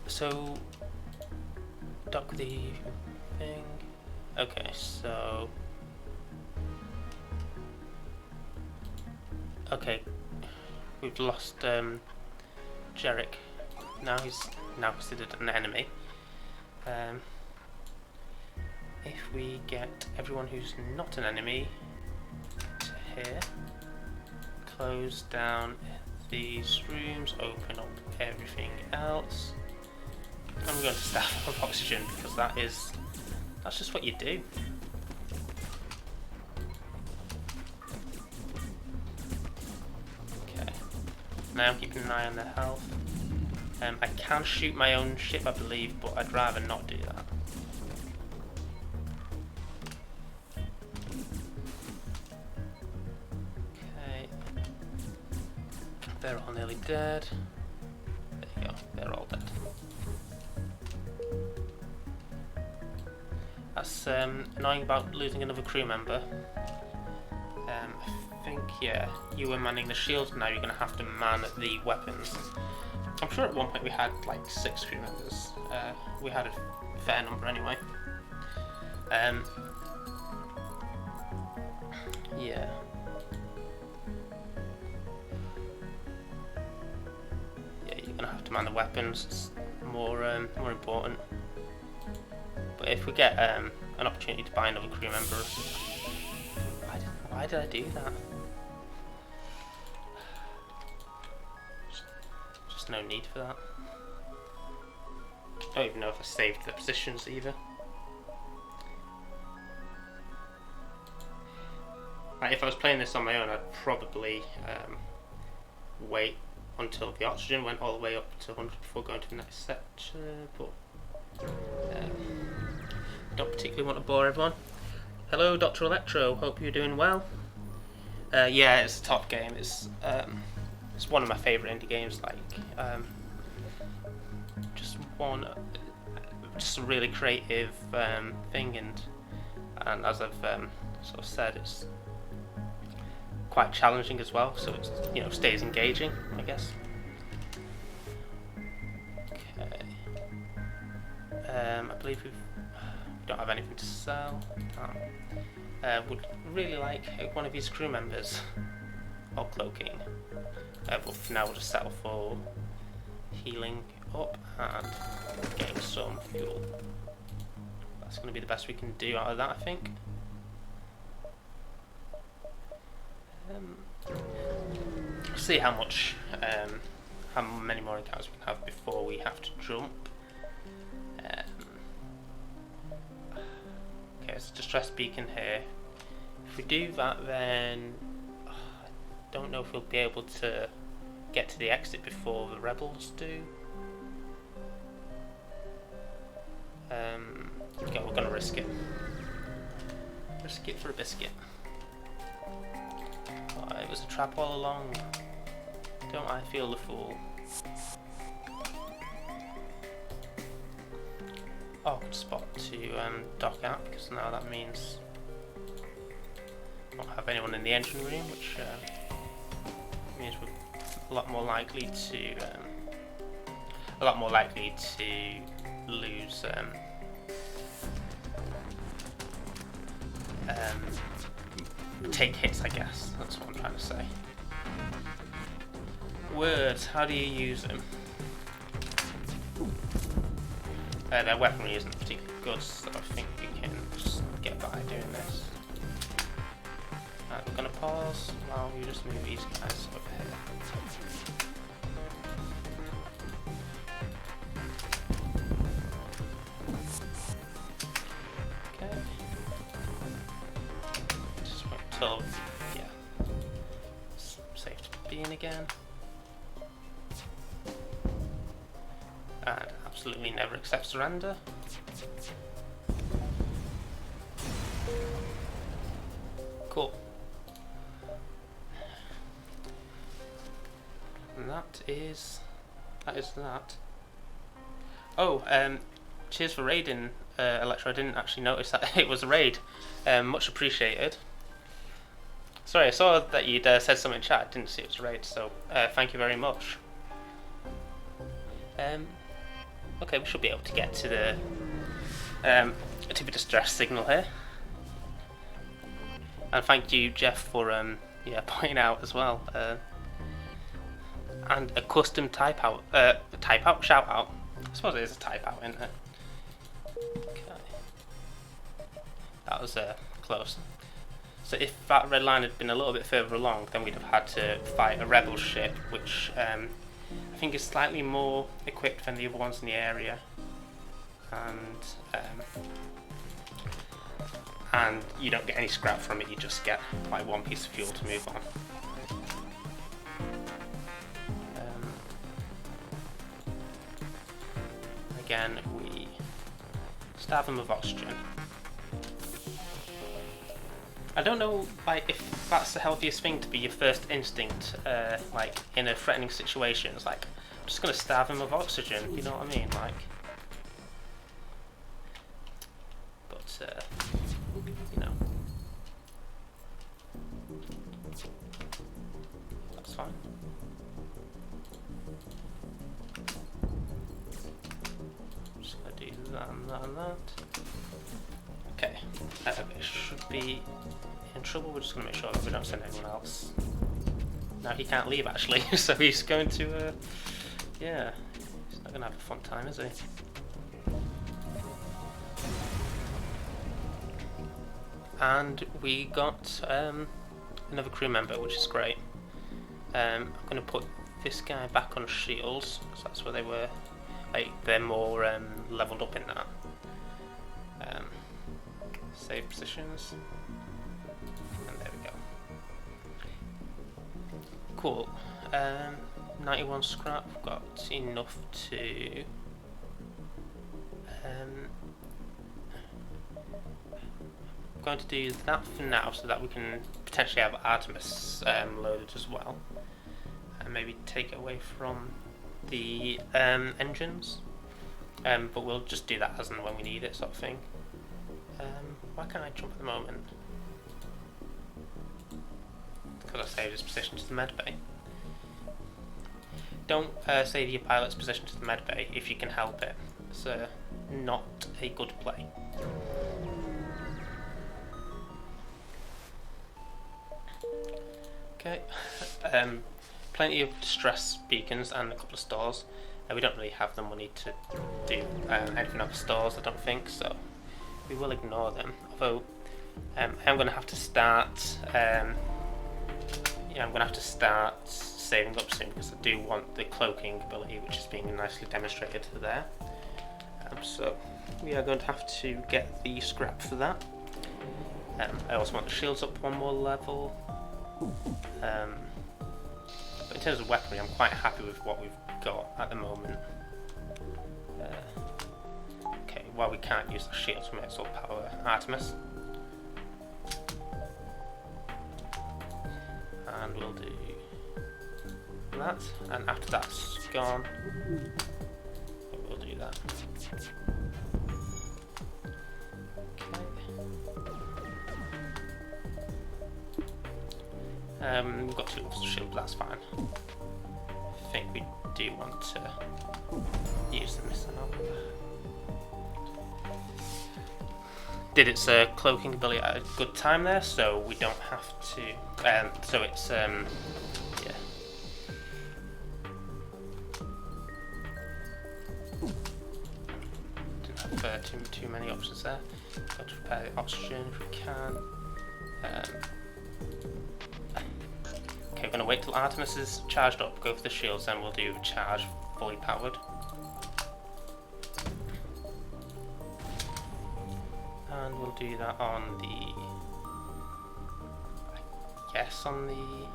So dock the thing. Okay, so okay, we've lost Jarek. Now he's considered an enemy. If we get everyone who's not an enemy to here, close down these rooms, open up everything else. I'm going to staff of oxygen because that's just what you do. Okay. Now I'm keeping an eye on their health. I can shoot my own ship, I believe, but I'd rather not do that. They're all nearly dead. There you go, they're all dead. That's annoying about losing another crew member. I think, yeah, you were manning the shields, now you're going to have to man the weapons. I'm sure at one point we had like 6 crew members. We had a fair number anyway. Yeah. Gonna have to man the weapons. It's more important. But if we get an opportunity to buy another crew member, why did I do that? Just no need for that. I don't even know if I saved the positions either. Like if I was playing this on my own, I'd probably wait until the oxygen went all the way up to 100 before going to the next sector, but don't particularly want to bore everyone. Hello, Dr. Electro, hope you're doing well. Yeah, it's a top game. It's one of my favourite indie games. Like, just a really creative thing, and and as I've sort of said, it's quite challenging as well, so it stays engaging, I guess. Okay. I believe we don't have anything to sell. Would really like one of his crew members or cloaking, but for now we'll just settle for healing up and getting some fuel. That's going to be the best we can do out of that, I think. See how many more encounters we can have before we have to jump. Okay, it's a distress beacon here. If we do that, then I don't know if we'll be able to get to the exit before the rebels do. Okay, we're gonna risk it. Risk it for a biscuit. Oh, it was a trap all along. Don't I feel the fool? Oh, good spot to dock at, because now that means we won't have anyone in the engine room, which means we're a lot more likely to lose take hits, I guess. That's what I'm trying to say. Words, how do you use them? Their weaponry isn't particularly good, so I think we can just get by doing this. We're going to pause while we just move these guys over here. Okay. Just wait until, it's safe to be in again. And absolutely never accept surrender. Cool. And that is that. Oh, cheers for raiding, Electro. I didn't actually notice that it was a raid. Much appreciated. Sorry, I saw that you'd said something in chat. I didn't see it was a raid, so thank you very much. Okay, we should be able to get to the distress signal here. And thank you, Jeff, for pointing out as well. And a custom type out shout out. I suppose it is a type out, isn't it? Okay. That was close. So if that red line had been a little bit further along, then we'd have had to fight a rebel ship, which I think is slightly more equipped than the other ones in the area, and you don't get any scrap from it. You just get like one piece of fuel to move on. Again, we starve them of oxygen. I don't know, like, if that's the healthiest thing to be your first instinct, like in a threatening situation. It's like, I'm just gonna starve him of oxygen. You know what I mean? Like, but you know, that's fine. Just gonna do that and that and that. Okay, it should be in trouble. We're just going to make sure that we don't send anyone else. Now he can't leave actually, so he's going to, yeah, he's not going to have a fun time, is he? And we got another crew member, which is great. I'm going to put this guy back on shields, because that's where they were, like, they're more leveled up in that. Save positions, and there we go. Cool. 91 scrap. We've got enough to I'm going to do that for now, so that we can potentially have Artemis loaded as well, and maybe take it away from the engines. But we'll just do that as and when we need it, sort of thing. Why can't I jump at the moment? Because I saved his position to the med bay. Don't save your pilot's position to the med bay if you can help it. It's not a good play. Okay. Plenty of distress beacons and a couple of stores. We don't really have the money to do anything on the stores, I don't think, so we will ignore them. Although I am going to have to start. I'm going to have to start saving up soon because I do want the cloaking ability, which is being nicely demonstrated there. So we are going to have to get the scrap for that. I also want the shields up one more level. But in terms of weaponry, I'm quite happy with what we've got at the moment. Okay, while we can't use the shields, we may as well power Artemis. And we'll do that, and after that's gone, we'll do that. Okay. We've got 2 levels of shield, that's fine. I think we do want to use the missile. Did its cloaking ability at a good time there, so we don't have to. So it's yeah. Didn't have too many options there. Got to repair the oxygen if we can. Okay, we're going to wait till Artemis is charged up, go for the shields, then we'll do charge fully powered. And we'll do that on the, I guess, on the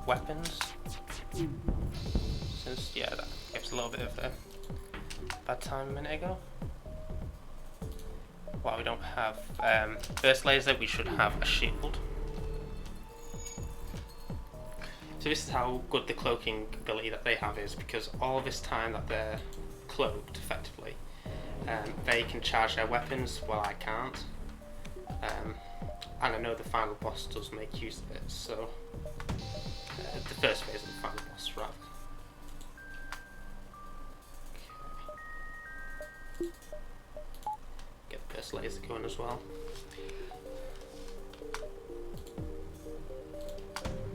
weapons. Since, yeah, that gives a little bit of a bad time a minute ago. While we don't have burst laser, we should have a shield. So this is how good the cloaking ability that they have is, because all this time that they're cloaked, effectively, they can charge their weapons while I can't. And I know the final boss does make use of it, so the first phase of the final boss, rather. Okay. Get the burst laser going as well.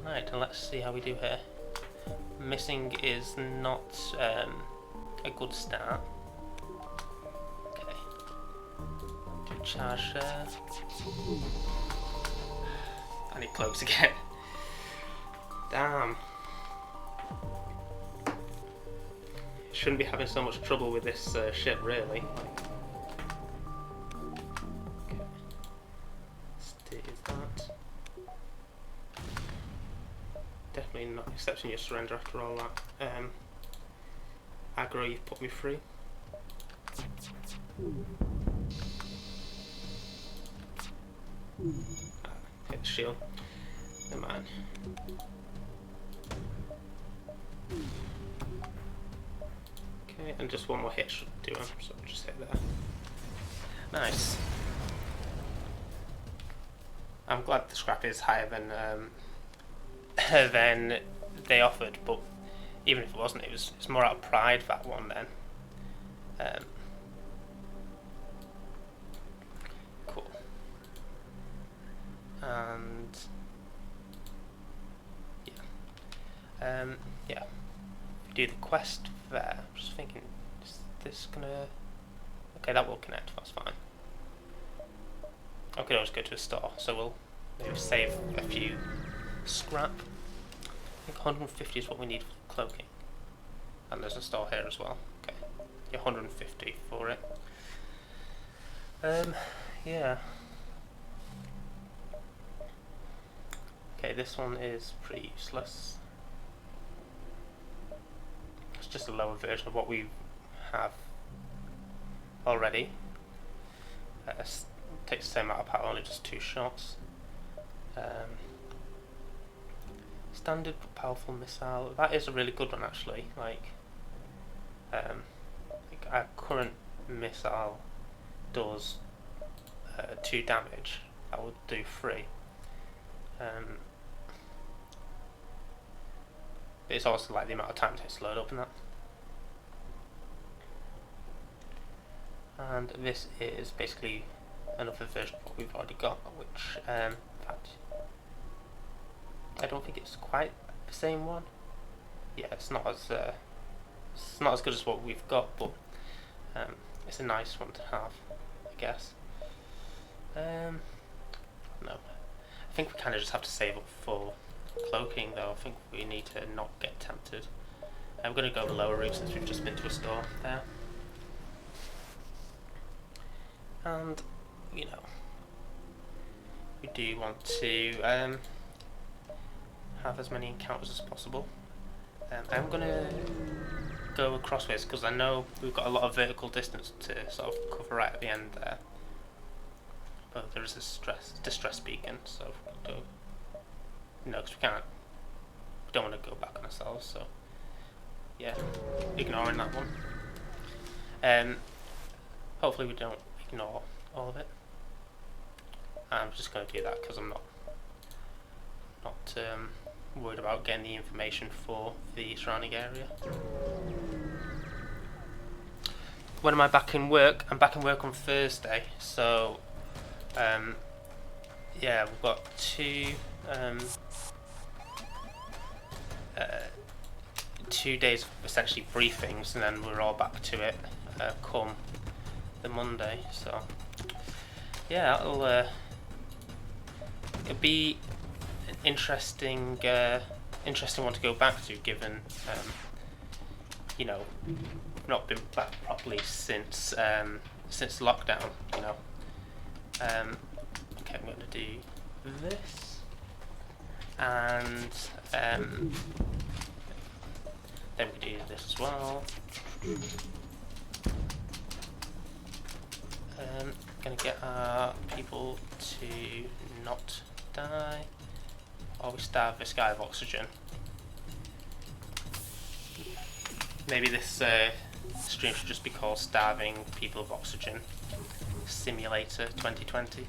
Right, and let's see how we do here. Missing is not a good start. Okay. Do charge there. I need cloaks again. Damn. Shouldn't be having so much trouble with this ship, really. Okay. Let's do that. Definitely not accepting your surrender after all that. Aggro, you've put me free. Hit the shield. Never mind. Okay, and just one more hit should do him, so I'll just hit there. Nice. I'm glad the scrap is higher than they offered, but even if it wasn't, it's more out of pride, that one then. Cool. And yeah, do the quest there. I'm just thinking, is this gonna? Okay, that will connect. That's fine. I could always go to a store, so we'll maybe save a few scrap. I think 150 is what we need for cloaking. And there's a store here as well. Okay. Yeah, 150 for it. Yeah. Okay, this one is pretty useless. It's just a lower version of what we have already. Takes the same amount of power, only just 2 shots. Standard but powerful missile. That is a really good one, actually. Like our current missile does 2 damage, that would do 3. But it's also like the amount of time it takes to load up and that. And this is basically another version of what we've already got, which in fact I don't think it's quite the same one. Yeah, it's not as good as what we've got, but it's a nice one to have, I guess. No, I think we kind of just have to save up for cloaking, though. I think we need to not get tempted. I'm going to go the lower route since we've just been to a store there. And, you know, we do want to have as many encounters as possible. I'm going to go crossways because I know we've got a lot of vertical distance to sort of cover right at the end there. But there is a distress beacon, so we'll go, because we don't want to go back on ourselves, so yeah, ignoring that one. Hopefully we don't ignore all of it. I'm just going to do that because I'm not worried about getting the information for the surrounding area. When am I back in work? I'm back in work on Thursday, so yeah, we've got 2 days of essentially briefings, and then we're all back to it come the Monday. So yeah, it'll be an interesting one to go back to, given you know, we've not been back properly since lockdown. You know. Okay, I'm going to do this, and then we do this as well. Going to get our people to not die, or we starve this guy of oxygen. Maybe this stream should just be called Starving People of Oxygen Simulator 2020.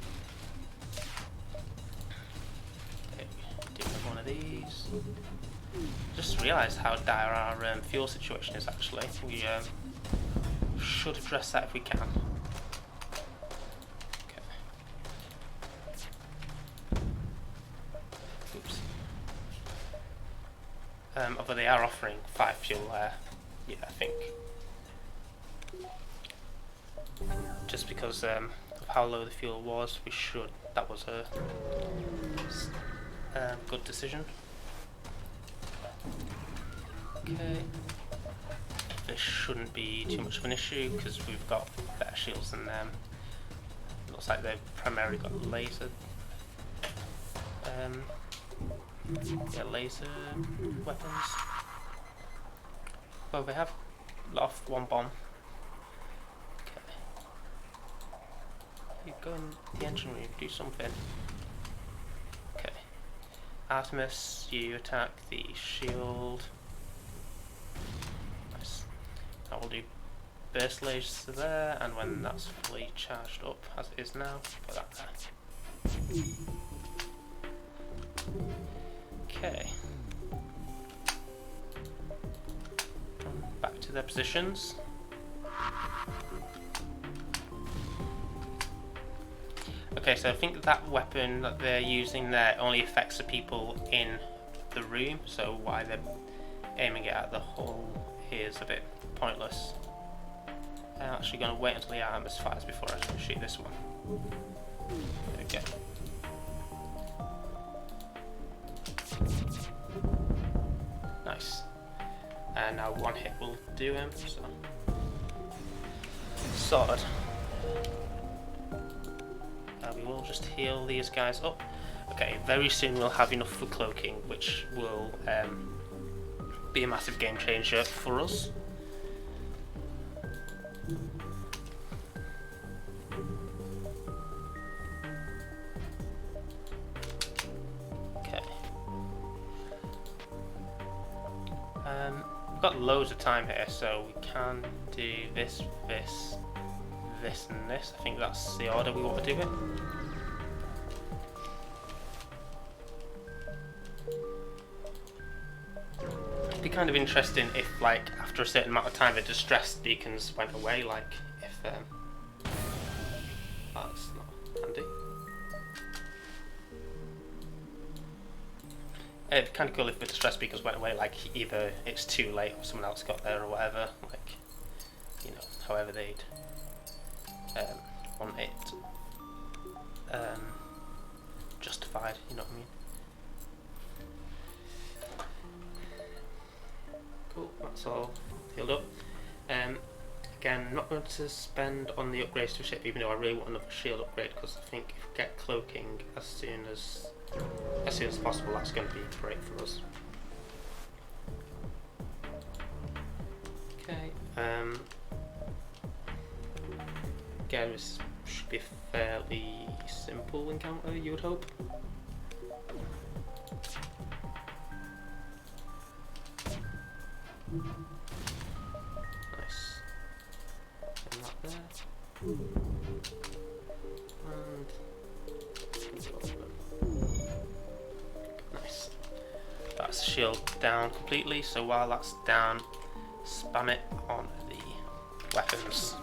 Okay, do one of these. Just realised how dire our fuel situation is actually. We should address that if we can. Okay. Oops. Although they are offering 5 fuel there, yeah, I think. Just because of how low the fuel was, that was a good decision. Okay, this shouldn't be too much of an issue because we've got better shields than them. Looks like they've primarily got laser laser weapons. Well, they have let off 1 bomb. You go in the engine room, do something. Okay. Artemis, you attack the shield. Nice. I will do burst laser there, and when that's fully charged up, as it is now, put that there. Okay. Back to their positions. Okay, so I think that weapon that they're using there only affects the people in the room, so why they're aiming it at the hull is a bit pointless. I'm actually going to wait until the Artemis fires before I actually shoot this one. There we go. Nice. And now 1 hit will do him, so. Sorted. We will just heal these guys up. Okay, very soon we'll have enough for cloaking, which will be a massive game changer for us. Okay. We've got loads of time here, so we can do this, this and this. I think that's the order we want to do it. It'd be kind of interesting if, like, after a certain amount of time the distress beacons went away, like, if, that's not handy. It'd be kind of cool if the distress beacons went away, like, either it's too late or someone else got there or whatever, like, you know, however they'd want it justified, you know what I mean? Cool, that's all healed up. Again, I'm not going to spend on the upgrades to the ship, even though I really want another shield upgrade, because I think if we get cloaking as soon as possible, that's going to be great for us. Okay. Again, this should be a fairly simple encounter, you would hope. Nice. And that there. And nice. That's shield down completely, so while that's down, spam it on the weapons.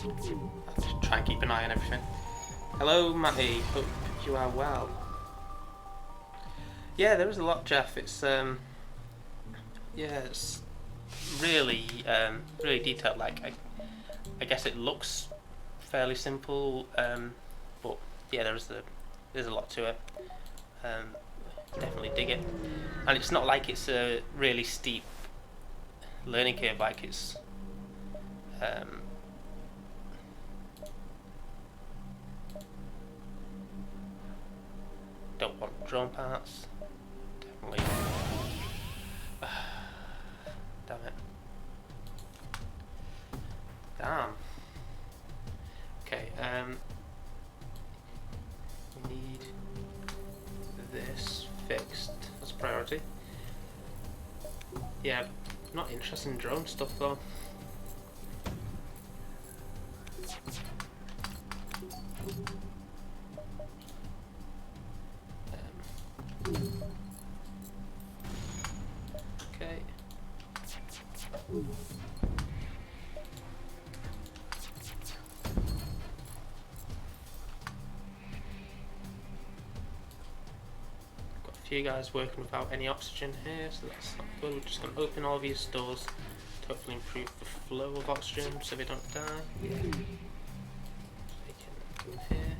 I'll just try and keep an eye on everything. Hello Matty, hope you are well. Yeah, there is a lot, Jeff. It's yeah, it's really really detailed. Like I guess it looks fairly simple, but yeah, there's a lot to it. Definitely dig it, and it's not like it's a really steep learning curve. Like it's don't want drone parts. Definitely. Damn it. Damn. Okay, we need this fixed as a priority. Yeah, not interested in drone stuff though. Okay. Got a few guys working without any oxygen here, so that's not good. We're just going to open all these doors to hopefully improve the flow of oxygen so they don't die. They can go in here.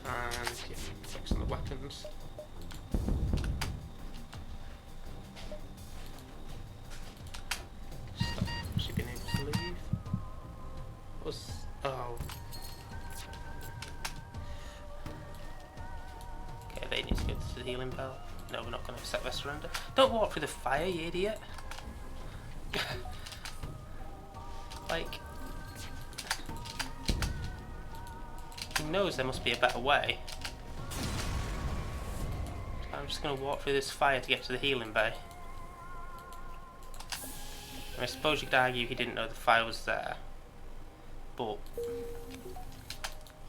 And yeah, focus on the weapons. Stop actually being able to leave. Oh. Okay, they need to go to the healing belt. No, we're not going to accept their surrender. Don't walk through the fire, you idiot. Like, he knows there must be a better way. I'm just going to walk through this fire to get to the healing bay. And I suppose you could argue he didn't know the fire was there, but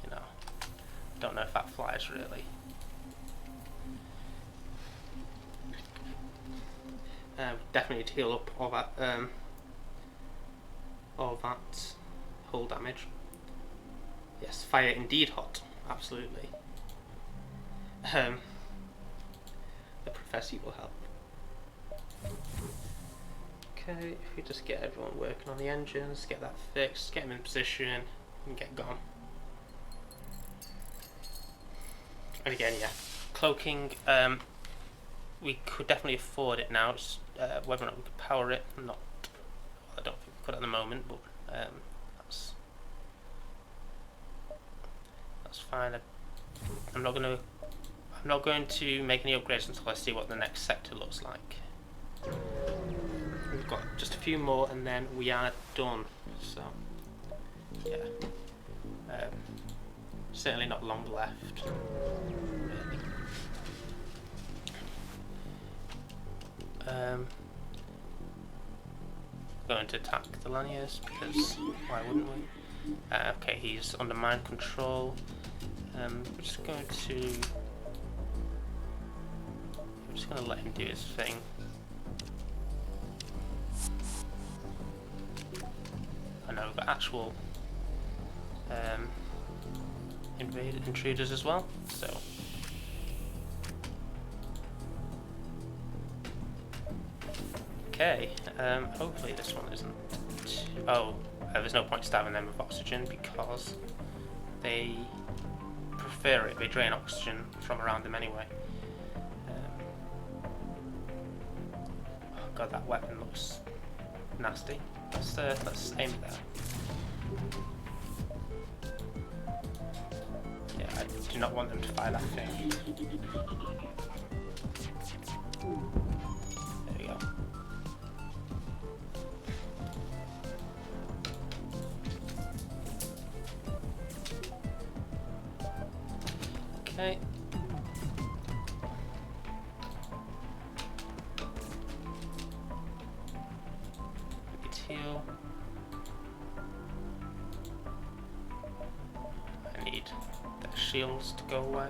you know, I don't know if that flies really. Definitely need to heal up all that hull damage. Yes, fire indeed hot, absolutely. The professor will help. Okay, if we just get everyone working on the engines, get that fixed, get them in position, and get gone. And again, yeah, cloaking, we could definitely afford it now. It's whether or not we could power it, not. I don't think we could at the moment, but that's fine. I'm not going to make any upgrades until I see what the next sector looks like. we've got just a few more and then we are done. So yeah, certainly not long left, really. Going to attack the Lanius because why wouldn't we? Okay, he's under mind control. I'm just going to let him do his thing. I know we've got actual intruders as well, so okay. Hopefully this one isn't there's no point stabbing them with oxygen because they prefer it. They drain oxygen from around them anyway. Oh god, that weapon looks nasty. Let's aim it there. Yeah, I do not want them to fire that thing. There we go. Okay. Heal. I need their shields to go away.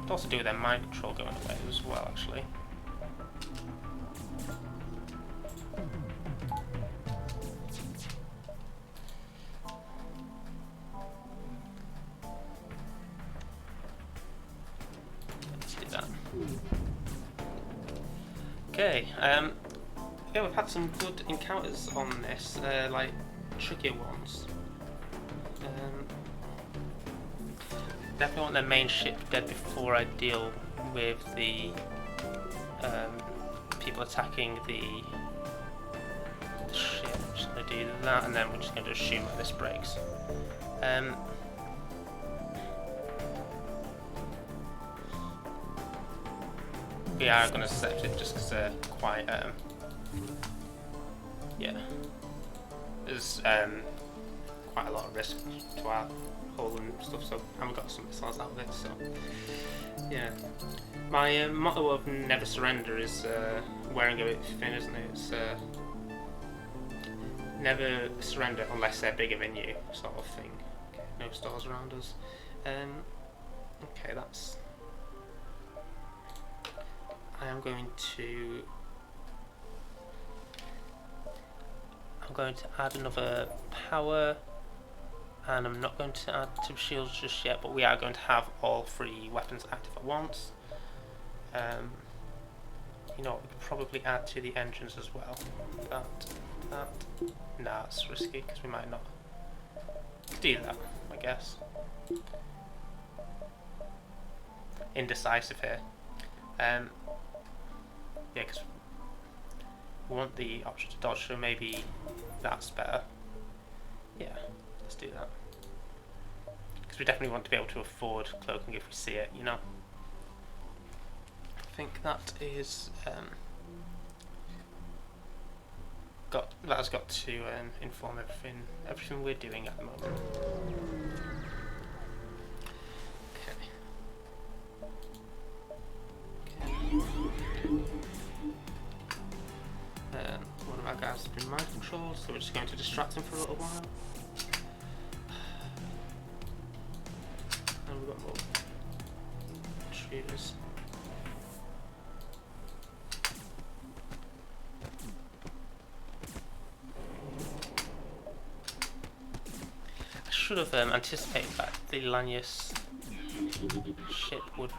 Could also do with their mind control going away as well, actually. Let's do that. Okay. Yeah, we've had some good encounters on this, like trickier ones. Definitely want their main ship dead before I deal with the people attacking the ship. I'm just going to do that, and then we're just going to assume that this breaks. We are going to accept it just because they're quite yeah, there's quite a lot of risk to our hull and stuff, so I haven't got some missiles out of it, so yeah. My motto of never surrender is wearing a bit thin, isn't it? It's never surrender unless they're bigger than you, sort of thing. Okay, no stars around us. Okay, that's... I am going to... I'm going to add another power, and I'm not going to add 2 shields just yet, but we are going to have all 3 weapons active at once. You know, we could probably add to the engines as well. That. Nah, it's risky because we might not do that, I guess. Indecisive here. Yeah, because we want the option to dodge, so maybe that's better. Yeah, let's do that. Because we definitely want to be able to afford cloaking if we see it, you know. I think that is that has got to inform everything we're doing at the moment. One of our guys has been mind controlled, so we're just going to distract him for a little while. And we've got more intruders. I should have anticipated that the Lanius ship would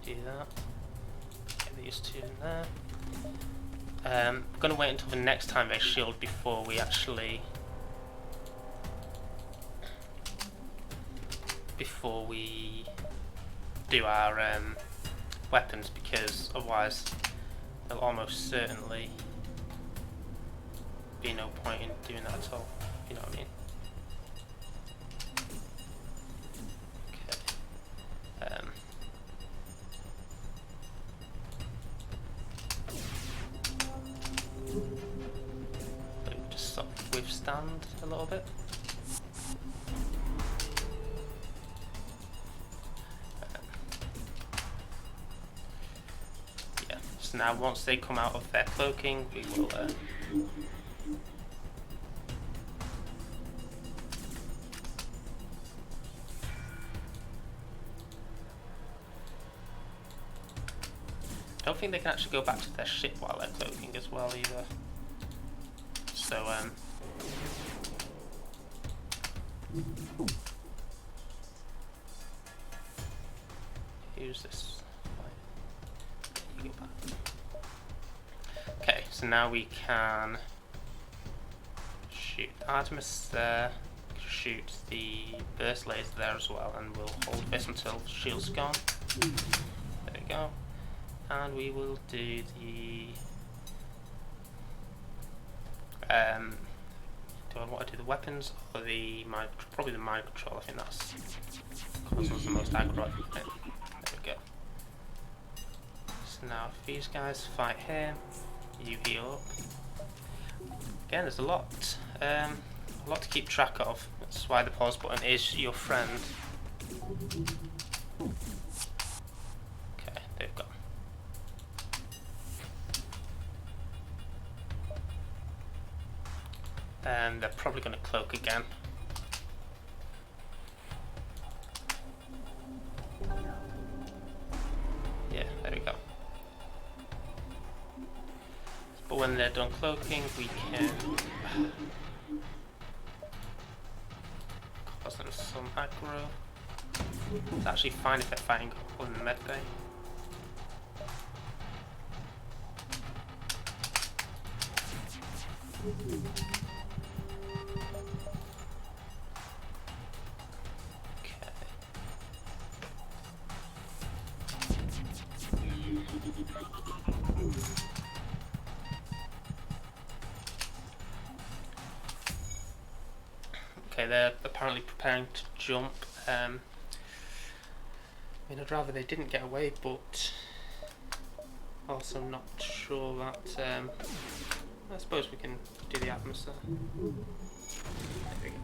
do that. Get these 2 in there. I'm going to wait until the next time they shield before we actually do our weapons, because otherwise there'll almost certainly be no point in doing that at all. You know what I mean? stand a little bit. Yeah, so now once they come out of their cloaking, we will I don't think they can actually go back to their ship while they're cloaking as well either. So use this. You go back. Okay, so now we can shoot Artemis there, shoot the burst laser there as well, and we'll hold this until the shield's gone. There we go. And we will do the do I want to do the weapons or the mind? Probably the mind control. I think that's causes the most aggro. There we go. So now if these guys fight here, you heal up. Again, there's a lot to keep track of. That's why the pause button is your friend. Okay, they've got. And they're probably going to cloak again. Yeah, there we go. But when they're done cloaking, we can cause them some aggro. It's actually fine if they're fighting on the med bay. Okay, they're apparently preparing to jump. I mean, I'd rather they didn't get away, but also not sure that. I suppose we can do the atmosphere. There we go.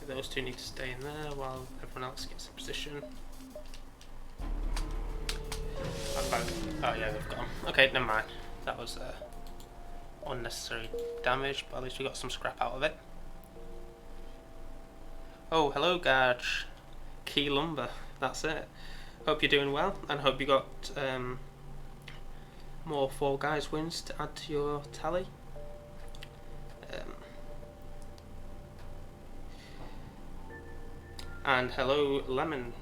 Those two need to stay in there while everyone else gets in position. Oh yeah, they've gone. Okay, never mind. That was unnecessary damage, but at least we got some scrap out of it. Oh, hello, Garge. Key lumber. That's it. Hope you're doing well, and hope you got more Fall Guys wins to add to your tally. And hello, Lemon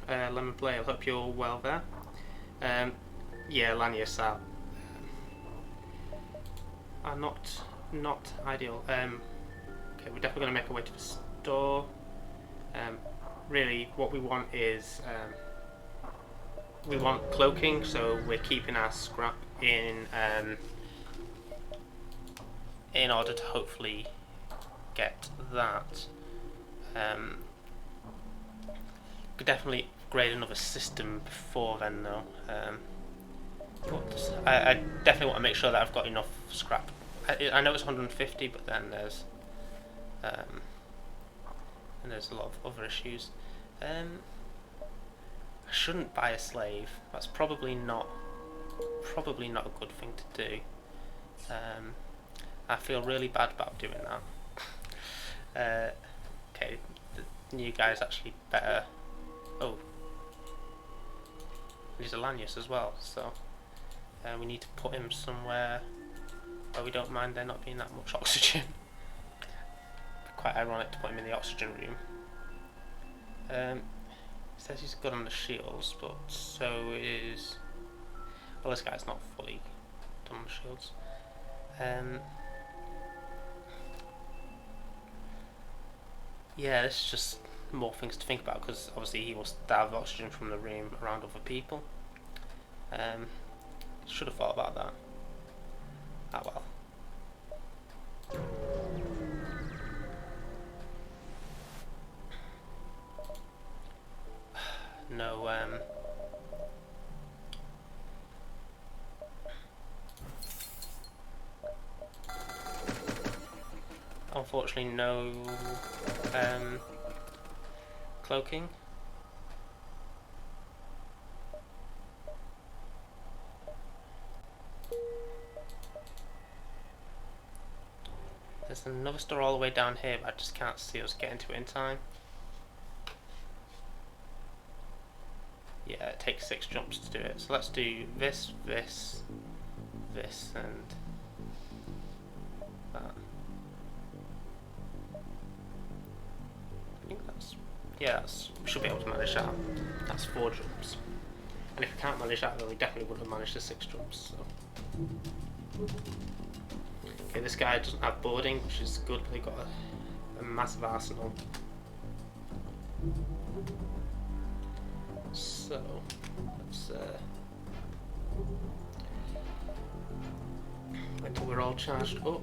Blade. Hope you're well there. Yeah, Lanius are not ideal. Okay, we're definitely going to make our way to the store. Really, what we want is we want cloaking, so we're keeping our scrap in order to hopefully get that. Could definitely upgrade another system before then, though. I definitely want to make sure that I've got enough scrap. I know it's 150, but then there's a lot of other issues. I shouldn't buy a slave. That's probably not a good thing to do. I feel really bad about doing that. Okay, the new guy's actually better. Oh, he's a Lanius as well, so we need to put him somewhere where we don't mind there not being that much oxygen. Quite ironic to put him in the oxygen room. It says he's good on the shields, but so is. Well, this guy's not fully done on the shields. Yeah, this is just more things to think about, because obviously he will starve oxygen from the room around other people. Should have thought about that. Ah well. No, unfortunately no cloaking. There's another store all the way down here, but I just can't see us getting to it in time. Yeah, it takes 6 jumps to do it. So let's do this, this, this, and that. I think that's... yeah, we should be able to manage that. That's 4 jumps. And if we can't manage that, then we definitely wouldn't have managed the 6 jumps. So. Okay, this guy doesn't have boarding, which is good, but they've got a massive arsenal. So, let's wait until we're all charged up.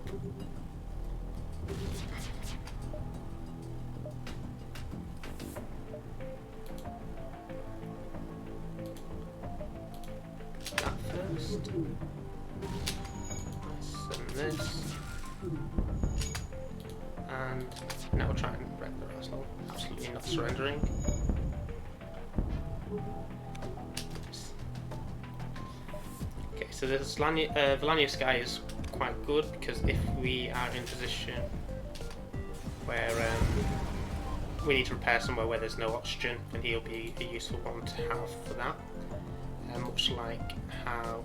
That first. Send this. And now we'll try and wreck the arsenal. Absolutely not surrendering. Okay, so this Valania Sky is quite good because if we are in a position where we need to repair somewhere where there's no oxygen, then he'll be a useful one to have for that. Much like how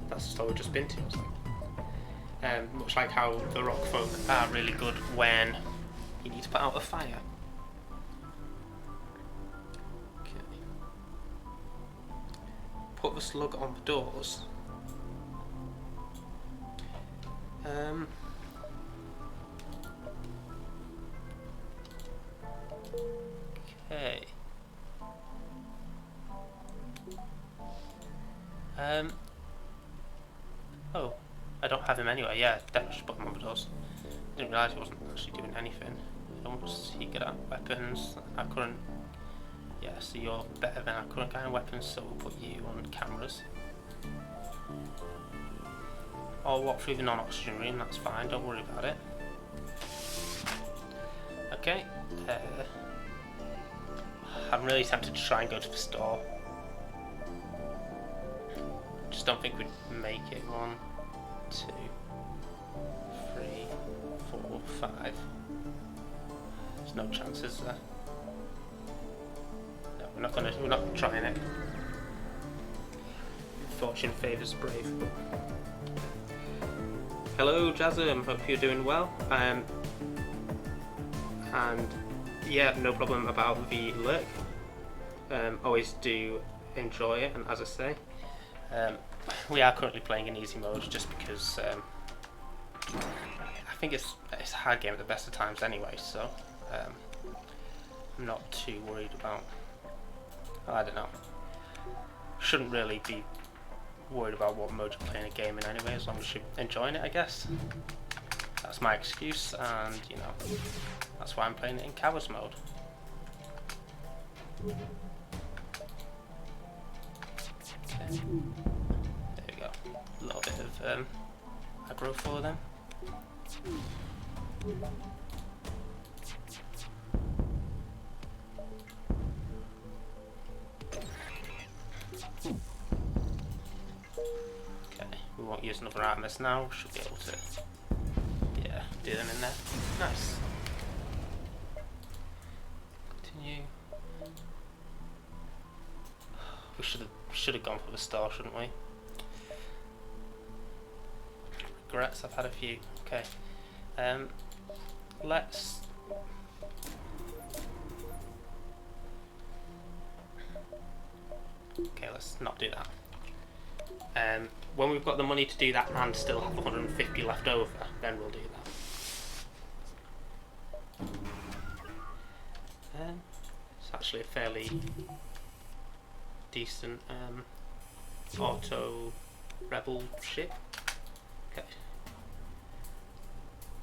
that's the store we've just been to. Much like how the rock folk are really good when you need to put out a fire. Okay. Put the slug on the doors. Okay. Oh, I don't have him anyway. Yeah, definitely should put him on the doors. Didn't realise he wasn't actually doing anything. What's he good at? Weapons. Our current. Yeah, so you're better than our current kind of weapons, so we'll put you on cameras. Or walk through the non-oxygen room. That's fine. Don't worry about it. Okay. I'm really tempted to try and go to the store. Just don't think we'd make it. 1, 2, 3, 4, 5. There's no chances there. No, we're not trying it. Fortune favours brave. Hello, Jasm. Hope you're doing well. And yeah, no problem about the lurk. Always do enjoy it, and as I say, we are currently playing in easy mode just because I think it's a hard game at the best of times anyway, so I'm not too worried about, I don't know, shouldn't really be worried about what mode you're playing a game in anyway, as long as you're enjoying it, I guess. That's my excuse, and you know, that's why I'm playing it in Cowards mode. Okay. There we go. A little bit of aggro for them. Okay, we won't use another Artemis now. We should be able to, yeah, do them in there. Nice. Continue. We should have gone for the star, shouldn't we? Regrets, I've had a few. Okay. Let's not do that. When we've got the money to do that and still have 150 left over, then we'll do that. It's actually a fairly decent auto rebel ship. Okay.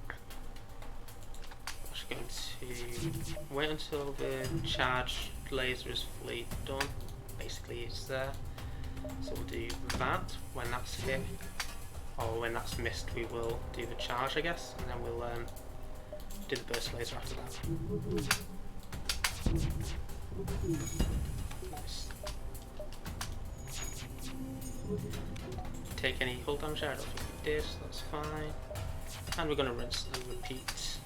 I'm just going to wait until the charge laser is fully done. Basically it's there. So we'll do that when that's hit. or when that's missed, we will do the charge, I guess, and then we'll do the burst laser after that. Nice. Take any hull damage there? I don't think we did, so that's fine. And we're going to rinse and repeat.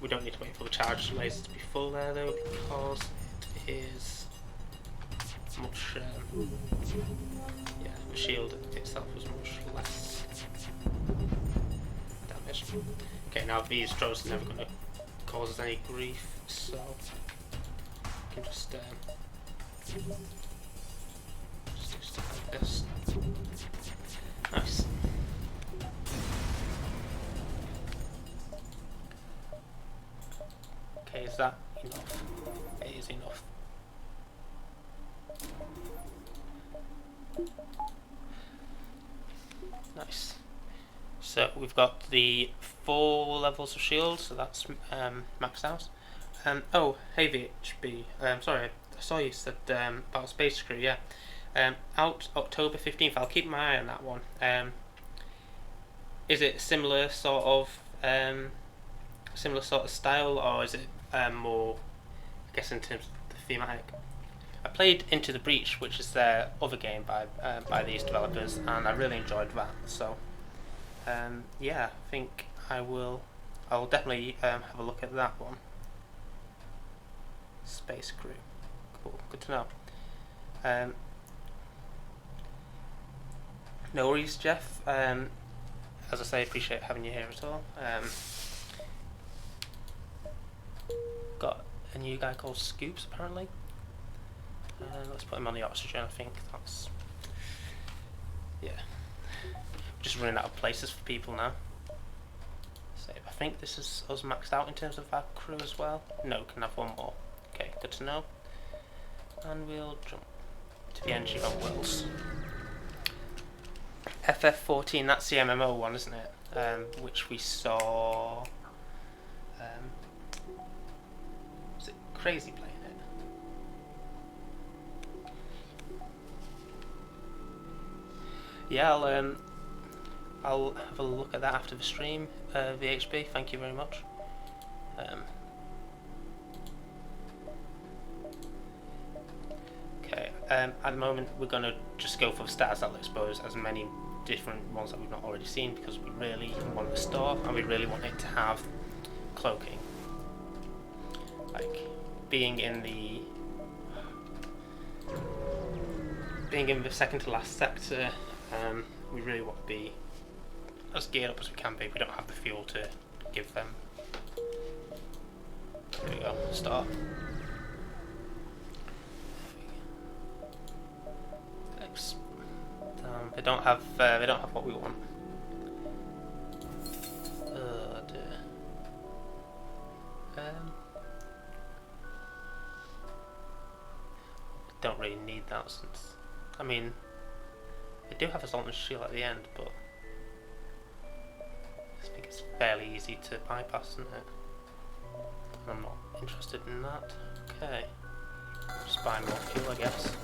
We don't need to wait for the charge laser to be full there though, because it is much. Yeah, the shield itself was much less damage. Okay, now these drones are never going to cause us any grief, so we can just do stuff like this. Nice. Okay, is that enough? It is enough. Nice. So we've got the 4 levels of shield, so that's maxed out. Oh, hey VHB. Sorry, I saw you said about Space Crew. Yeah. Out October 15th. I'll keep my eye on that one. Is it similar sort of style, or is it more, I guess, in terms of the thematic? I played Into the Breach, which is their other game by these developers, and I really enjoyed that. So yeah, I think I'll definitely have a look at that one. Space Crew, cool, good to know. No worries, Jeff. As I say, appreciate having you here at all. Got a new guy called Scoops apparently. Let's put him on the oxygen. I think that's, yeah. Just running out of places for people now. So I think this is us maxed out in terms of our crew as well. No, can have one more. Okay, good to know. And we'll jump to the NG on Worlds. FF14, that's the MMO one, isn't it? Which we saw. Was it Crazy playing it? Yeah, I'll have a look at that after the stream. VHB, thank you very much. Okay, at the moment we're going to just go for the stars that'll expose as many different ones that we've not already seen, because we really want the store and we really want it to have cloaking. Like being in the second to last sector, we really want to be as geared up as we can be. We don't have the fuel to give them. There we go, start. They don't have what we want. Oh dear. Don't really need that, since I mean they do have a Sultan's shield at the end, but I think it's fairly easy to bypass, isn't it? I'm not interested in that. Okay, just buy more fuel, I guess.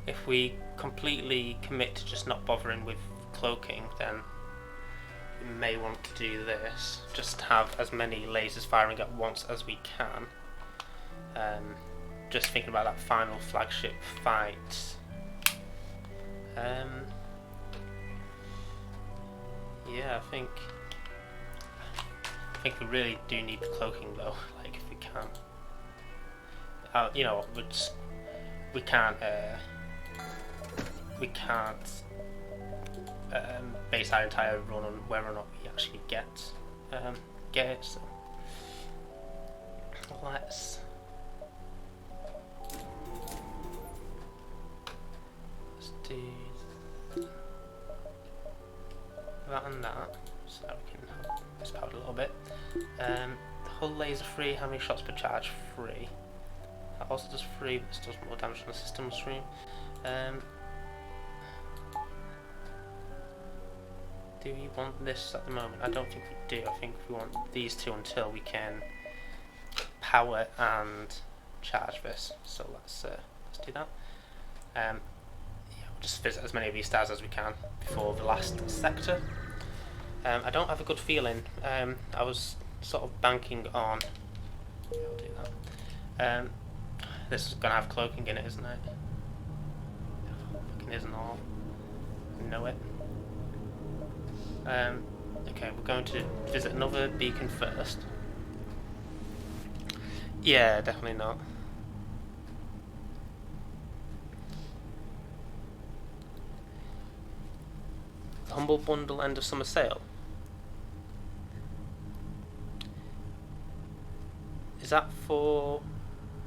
If we completely commit to just not bothering with cloaking, then we may want to do this. Just have as many lasers firing at once as we can. Just thinking about that final flagship fight. Yeah, I think we really do need the cloaking though. Like if we can, you know, we can't base our entire run on whether or not we actually get it. So let's do that and that, so we can have this powered a little bit. The hull laser free, how many shots per charge? 3. That also does 3, but this does more damage on the system stream. Do we want this at the moment? I don't think we do. I think we want these two until we can power and charge this. So let's do that. Yeah, we'll just visit as many of these stars as we can before the last sector. I don't have a good feeling. I was sort of banking on. Yeah, I'll do that. This is gonna have cloaking in it, isn't it? Fucking isn't all. I know it. Okay, we're going to visit another beacon first. Yeah, definitely not. The Humble Bundle end of summer sale. Is that for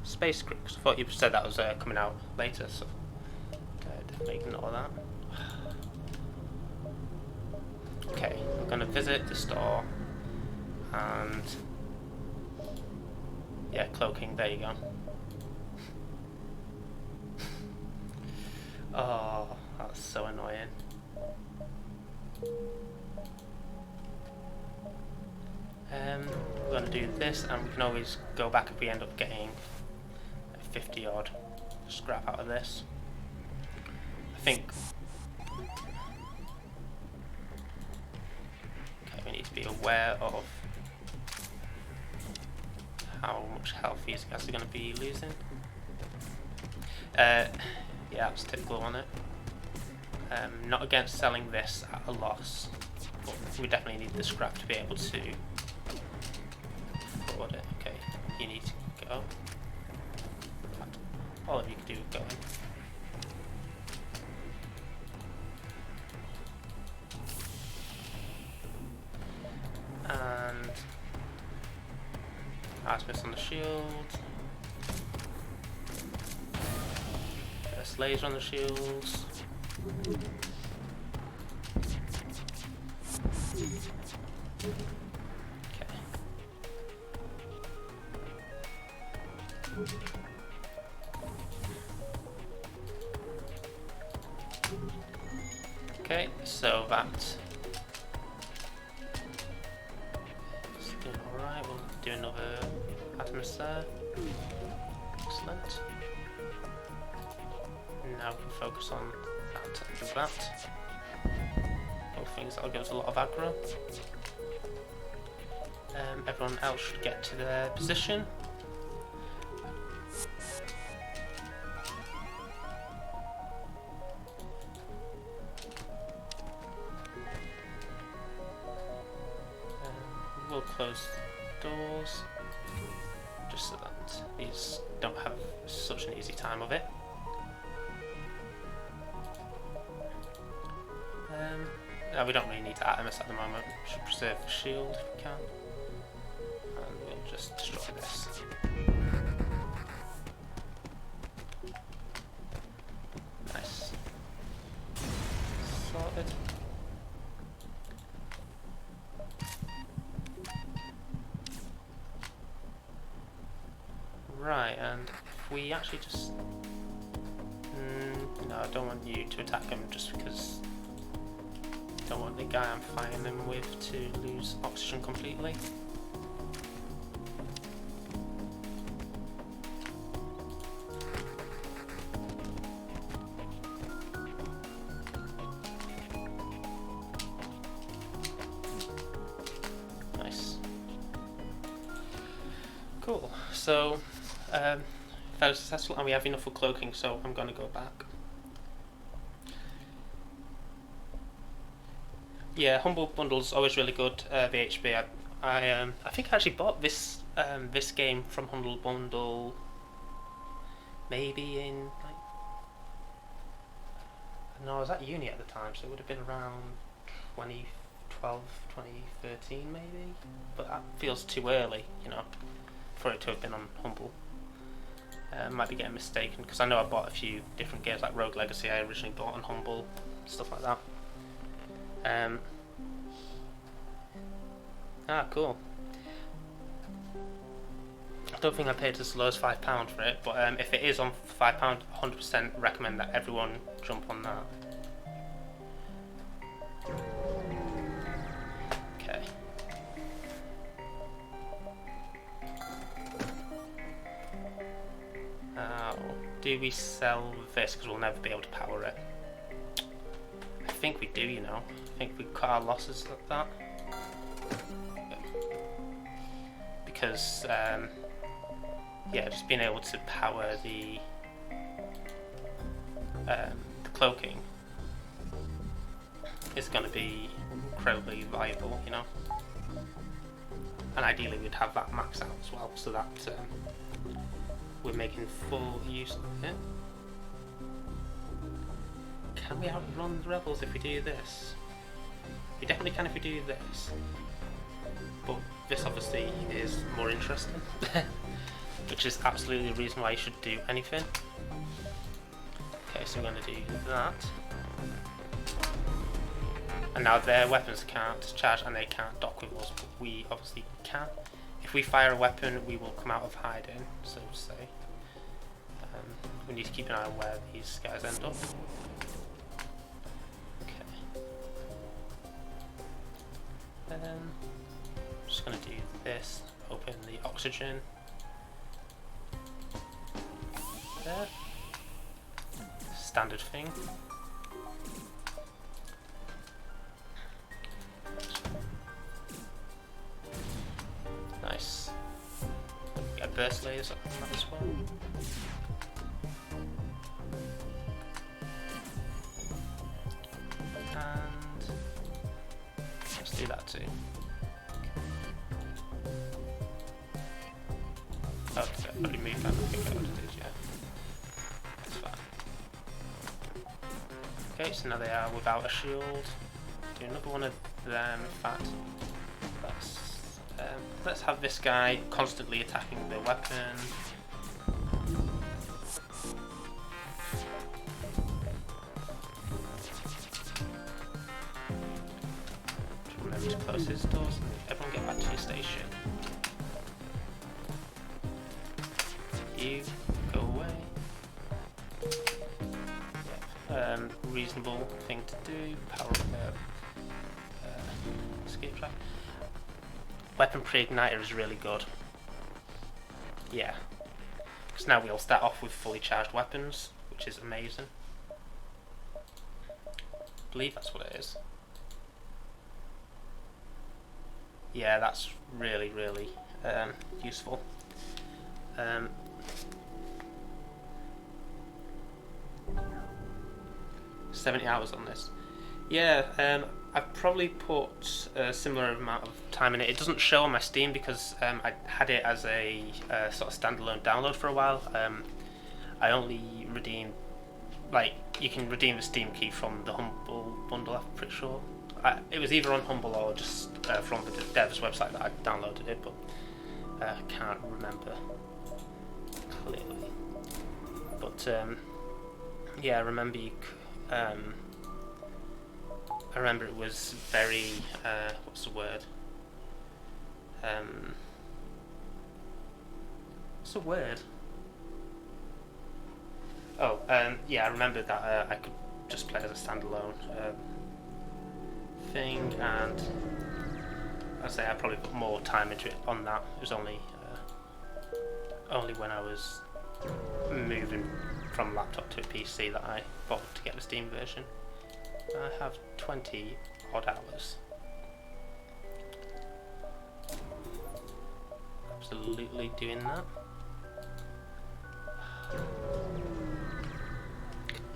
Space Crew? 'Cause I thought you said that was coming out later, so definitely ignore that. Okay, we're going to visit the store and yeah, cloaking, there you go. Oh, that's so annoying. We're going to do this, and we can always go back if we end up getting 50 odd scrap out of this. I think. Okay, we need to be aware of how much health these guys are going to be losing. Yeah, that's typical on it. Not against selling this at a loss, but we definitely need the scrap to be able to afford it. Okay, you need to go. All of you can do is going. And Artemis on the shield. First laser on the shields. Okay, so that's doing alright. We'll do another Artemis there. Excellent. Now we can focus on that. Both things that'll give us a lot of aggro. Everyone else should get to their position. We'll close doors just so that these don't have such an easy time of it. We don't really need to Artemis at the moment. We should preserve the shield if we can. And we'll just destroy this. Nice. Sorted. Right, and if we actually just... no, I don't want you to attack him just because I don't want the guy I'm fighting him with to lose oxygen completely. Nice. Cool, so that was successful and we have enough for cloaking, so I'm going to go back. Yeah, Humble Bundle's always really good, VHB. I think I actually bought this this game from Humble Bundle maybe in like, no, I was at uni at the time, so it would have been around 2012, 2013 maybe, but that feels too early, you know, for it to have been on Humble. Might be getting mistaken, because I know I bought a few different games like Rogue Legacy I originally bought on Humble, stuff like that. Cool. I don't think I paid as low as £5 for it, but if it is on £5, 100% recommend that everyone jump on that. Okay. Do we sell this because we'll never be able to power it? I think we do, you know. I think we cut our losses at that. Because, yeah, just being able to power the cloaking is going to be incredibly viable, you know. And ideally we'd have that maxed out as well, so that we're making full use of it. Can we outrun the rebels if we do this? We definitely can if we do this. But this obviously is more interesting. Which is absolutely the reason why you should do anything. Okay, so we're going to do that. And now their weapons can't charge and they can't dock with us, but we obviously can. If we fire a weapon, we will come out of hiding, so to say. We need to keep an eye on where these guys end up. Okay. Just going to do this, open the oxygen. There. Standard thing. Nice. Get burst layers up on that as well. And let's do that too. Okay, I've already moved that. I think I already did, yeah. That's fine. Okay, so now they are without a shield. Do another one of them, in fact. Let's have this guy constantly attacking the weapon. Remember to close his doors and everyone get back to your station. You go away. Yeah. Reasonable thing to do. Power up escape trap. Weapon pre-igniter is really good. Yeah. Because now we'll start off with fully charged weapons, which is amazing. I believe that's what it is. Yeah, that's really, really useful. 70 hours on this. Yeah, I've probably put a similar amount of time in it. It doesn't show on my Steam because I had it as a sort of standalone download for a while. I only redeemed, like, you can redeem the Steam key from the Humble bundle, I'm pretty sure. It was either on Humble or just from the dev's website that I downloaded it, but I can't remember clearly. But yeah, I remember I remember it was very, what's the word? What's the word? Oh, yeah, I remember that I could just play as a standalone thing, and I'd say I probably put more time into it on that. It was only when I was moving from laptop to a PC that I bothered to get the Steam version. I have 20 odd hours. Absolutely doing that.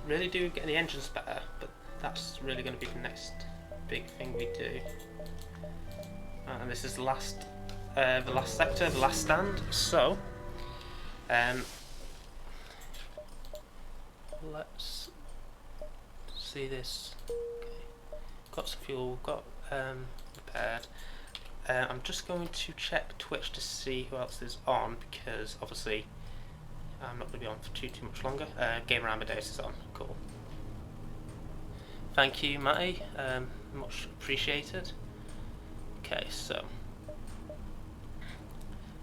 Really do get the engines better, but that's really going to be the next big thing we do. And this is the last sector, the last stand. So, let's see this. Okay. Got some fuel, got repaired. I'm just going to check Twitch to see who else is on, because obviously I'm not going to be on for too much longer. Gamer Amadeus is on. Cool. Thank you, Matty. Much appreciated. Okay, so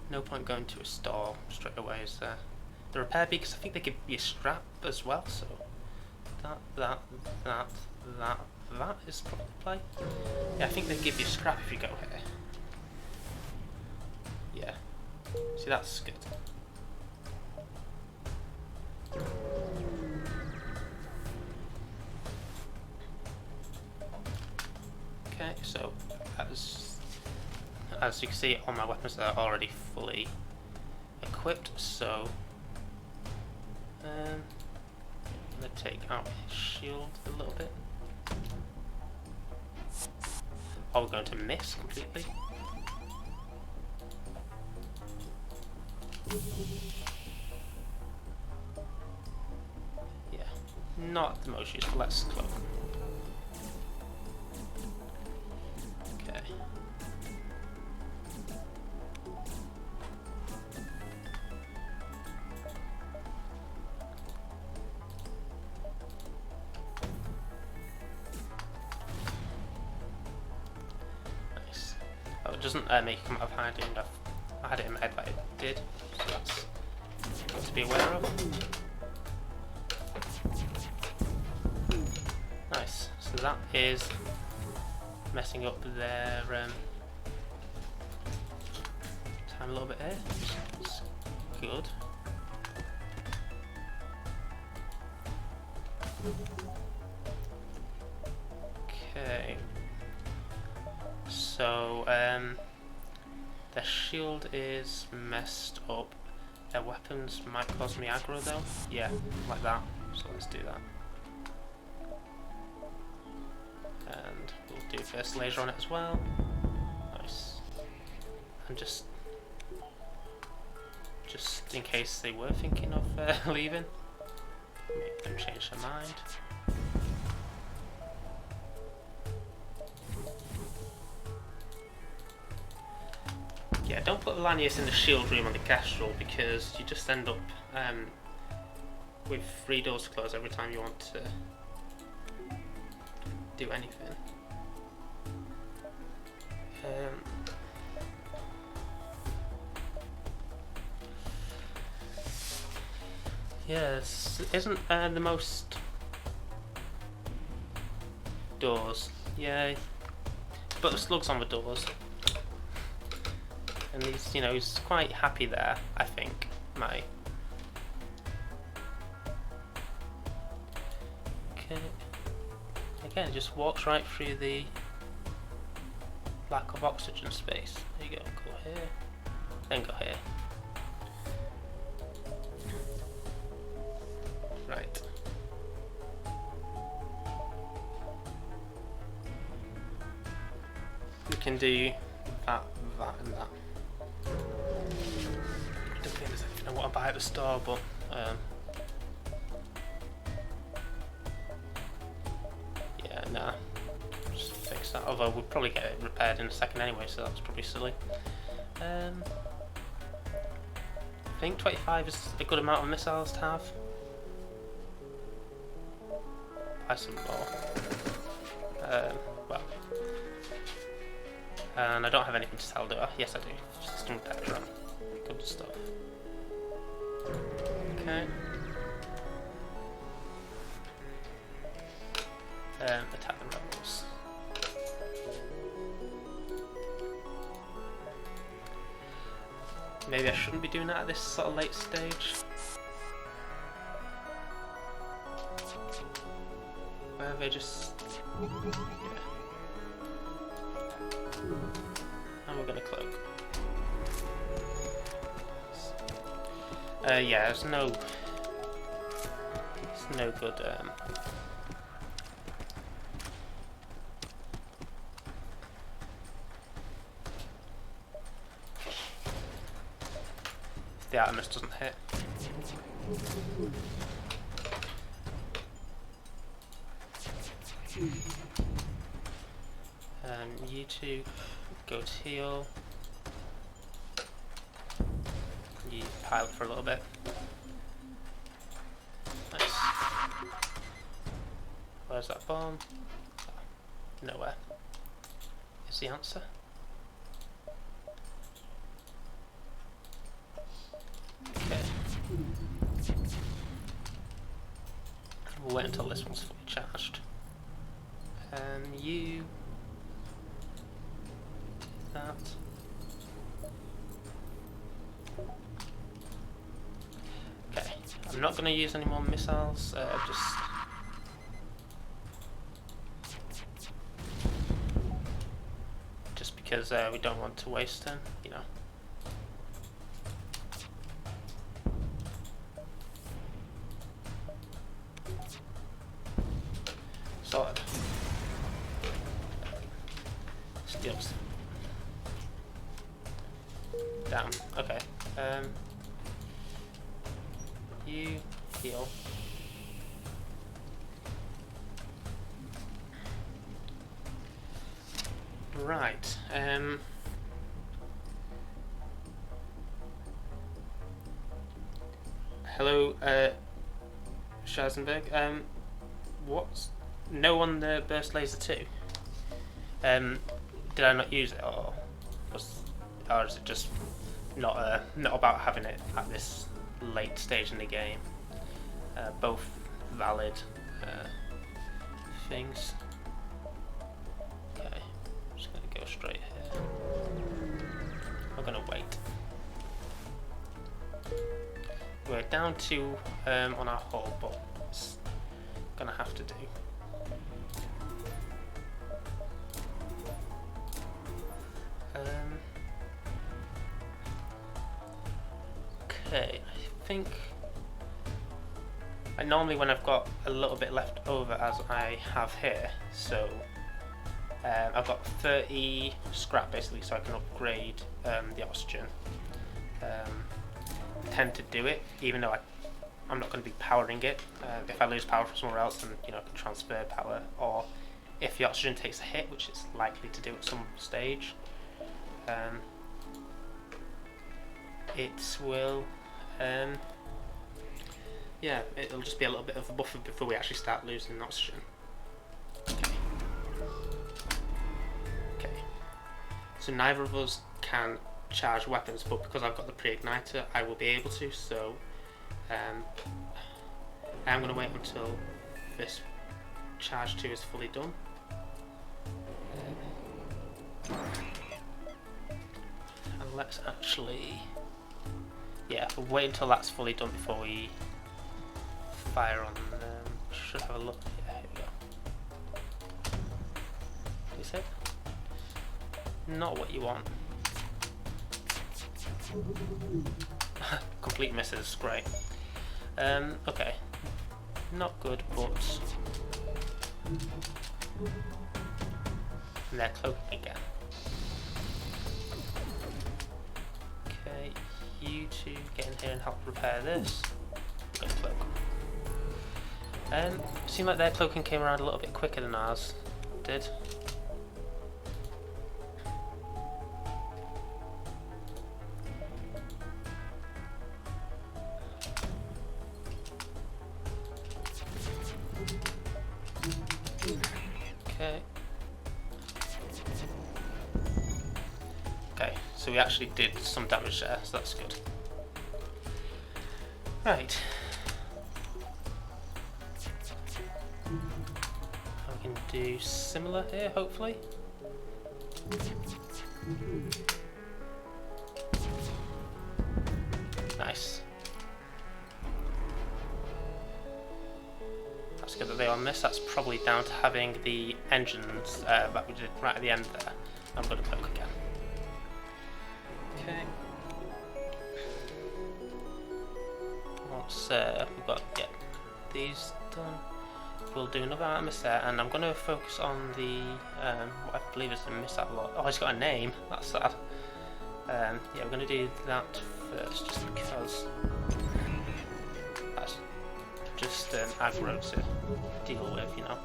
no point going to a store straight away, is there? The repair beacons, I think they give you a strap as well, so that is probably play. Yeah, I think they give you a scrap if you go here. Yeah. See, that's good. so as you can see, all my weapons are already fully equipped, so I'm going to take out his shield a little bit. Oh, we're going to miss completely. Yeah, not the most useful. Let's cloak. Okay. Nice. Oh, it doesn't make it come out of hiding. I had it in my head that it did, so that's good to be aware of. Nice. So that is messing up their time a little bit here. It's good. Okay. So their shield is messed up. Their weapons might cause me aggro though. Yeah, like that. So let's do that. And we'll do first laser on it as well. Nice. And just in case they were thinking of leaving, make them change their mind. Yeah, don't put Lanius in the shield room on the Kestrel because you just end up with 3 doors to close every time you want to do anything. Yes, isn't the most doors? Yeah, but the slugs on the doors, and he's, you know, he's quite happy there. I think okay. Again, it just walks right through the lack of oxygen space. There you go. Go here, then go here. Right. We can do that, and that. I don't think there's anything I want to buy at the store, but yeah, nah. Just fix that. Although we'll probably get it repaired in a second anyway, so that's probably silly. I think 25 is a good amount of missiles to have. Buy some more. Well, and I don't have anything to sell, do I? Yes, I do. System Petra. Good stuff. Okay. Attack the rebels. Maybe I shouldn't be doing that at this sort of late stage. Where they just... yeah. And we're gonna cloak. Yeah, it's no good. If the Artemis doesn't hit. You two go to heal. You pile for a little bit. Nice. Where's that bomb? Oh, nowhere. Is the answer? Okay. We'll wait until this one's fully charged. You that. Okay, I'm not going to use any more missiles. because we don't want to waste them, you know. Sorted. Steals. Damn. Okay. You heal. Right. Hello, Schwarzenberg. What's no on the burst laser 2? Did I not use it, or is it just not about having it at this late stage in the game? Both valid things. Okay, I'm just gonna go straight here. I'm gonna wait. We're down 2 on our hull, but it's gonna have to do. Okay, I think normally when I've got a little bit left over, as I have here, so I've got 30 scrap basically, so I can upgrade the oxygen. Tend to do it, even though I'm not going to be powering it. If I lose power from somewhere else, then I can transfer power, or if the oxygen takes a hit, which it's likely to do at some stage, it will. Yeah, it'll just be a little bit of a buffer before we actually start losing oxygen. Okay. So neither of us can charge weapons, but because I've got the pre-igniter, I will be able to. So I'm going to wait until this charge 2 is fully done. And let's actually, yeah, we'll wait until that's fully done before we fire on. Should have a look. Yeah, here we go. Is it? Not what you want. Complete misses, great. Okay, not good, but and they're cloaking again. Okay, you two get in here and help repair this. Good cloak. Seemed like their cloaking came around a little bit quicker than ours did. Okay, so we actually did some damage there, so that's good. Right. I can do similar here, hopefully. Nice. That's good that they were on this. That's probably down to having the engines that we did right at the end there. I'm going to cloak again. Okay. Once we've got these done, we'll do another artemis there, and I'm going to focus on the what I believe is a missile lot. Oh, it's got a name. That's sad. Yeah, we're going to do that first, just because that's just aggro to deal with, you know.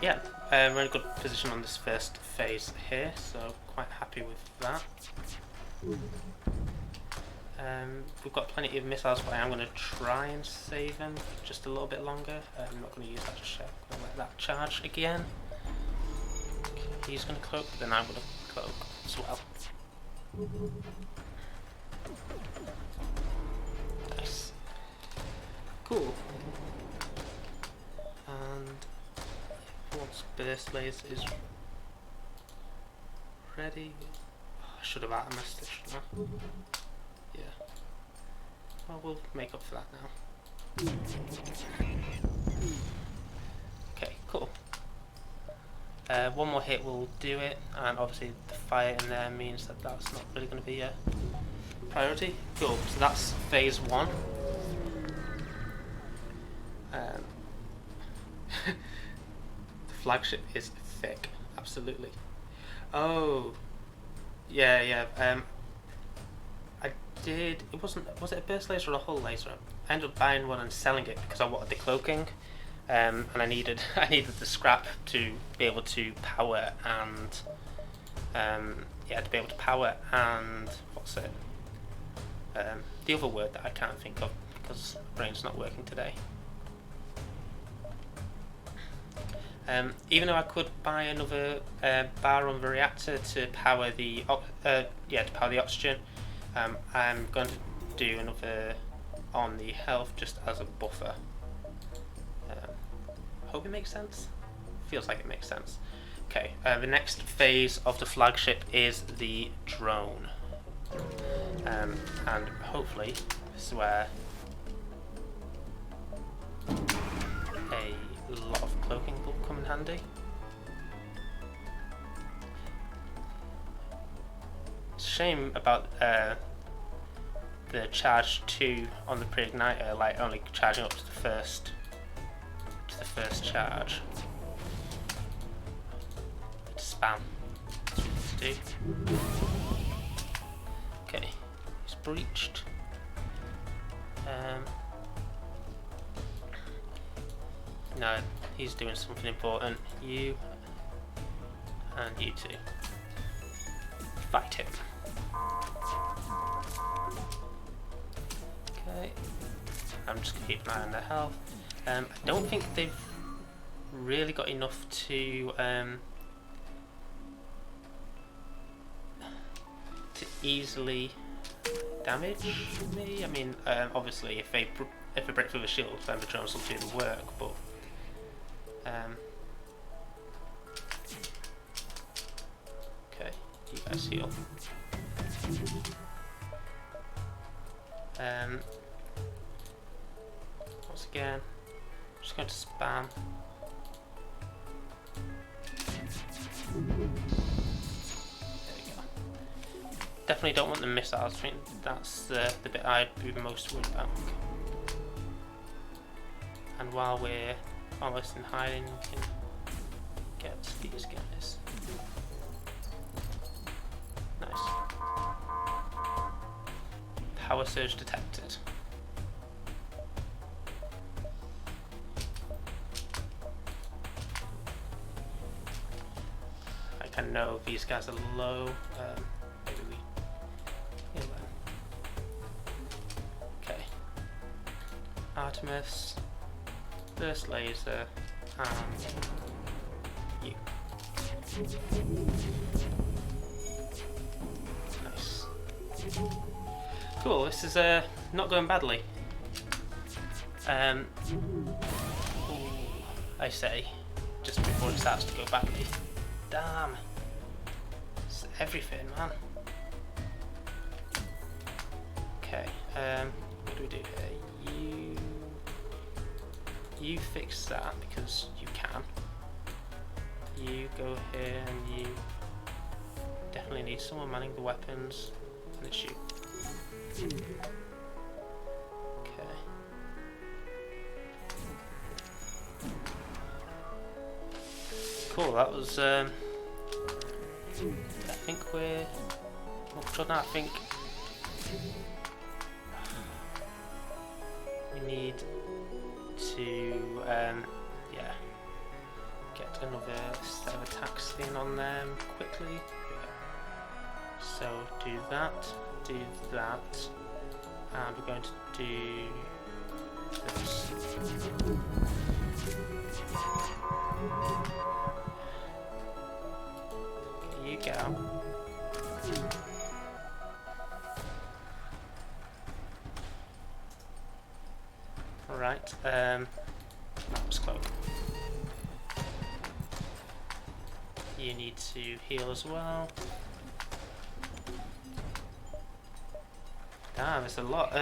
Yeah, we're in a good position on this first phase here, so quite happy with that. We've got plenty of missiles, but I am going to try and save them just a little bit longer. I'm not going to use that just yet. I'm going to let that charge again. He's going to cloak, but then I'm going to cloak as well. Nice. Cool. And once burst laser is ready, I should have atomized it, shouldn't I? Yeah. Well, we'll make up for that now. Okay, cool. One more hit will do it, and obviously the fire in there means that that's not really going to be a priority. Cool, so that's phase 1. The flagship is thick, absolutely. Oh, yeah. I did. It wasn't. Was it a burst laser or a hull laser? I ended up buying one and selling it because I wanted the cloaking, and I needed the scrap to be able to power and to be able to power and what's it? The other word that I can't think of because my brain's not working today. Even though I could buy another bar on the reactor to power the oxygen, I'm going to do another on the health just as a buffer. Hope it makes sense. Feels like it makes sense. Okay, the next phase of the flagship is the drone, and hopefully this is where a lot of cloaking will come in handy. It's a shame about the charge 2 on the pre-igniter, like only charging up to the first charge. Spam. That's what you need to do. Okay, he's breached. No, he's doing something important. You and you two. Fight him. Okay. I'm just going to keep an eye on their health. I don't think they've really got enough to easily damage me. I mean, obviously, if they break through the shield, then the drones will do the work. But okay, you guys heal. Once again, I'm just going to spam. Definitely don't want the missiles. I think that's the bit I'd be the most worried about. And while we're almost in hiding, we can get these guys. Nice. Power surge detected. Like I know these guys are low. Maybe we. Okay. Artemis, burst laser, and you. Nice. Cool. This is not going badly. I say, just before it starts to go badly. Damn. It's everything, man. Okay, what do we do here? You fix that because you can. You go here and you definitely need someone manning the weapons and the shoot. Okay. Cool, that was I think we're done. I think we need to get another set of attacks in on them quickly. So do that, and we're going to do this. Okay, you go. Alright, that was close. You need to heal as well. Damn, there's a lot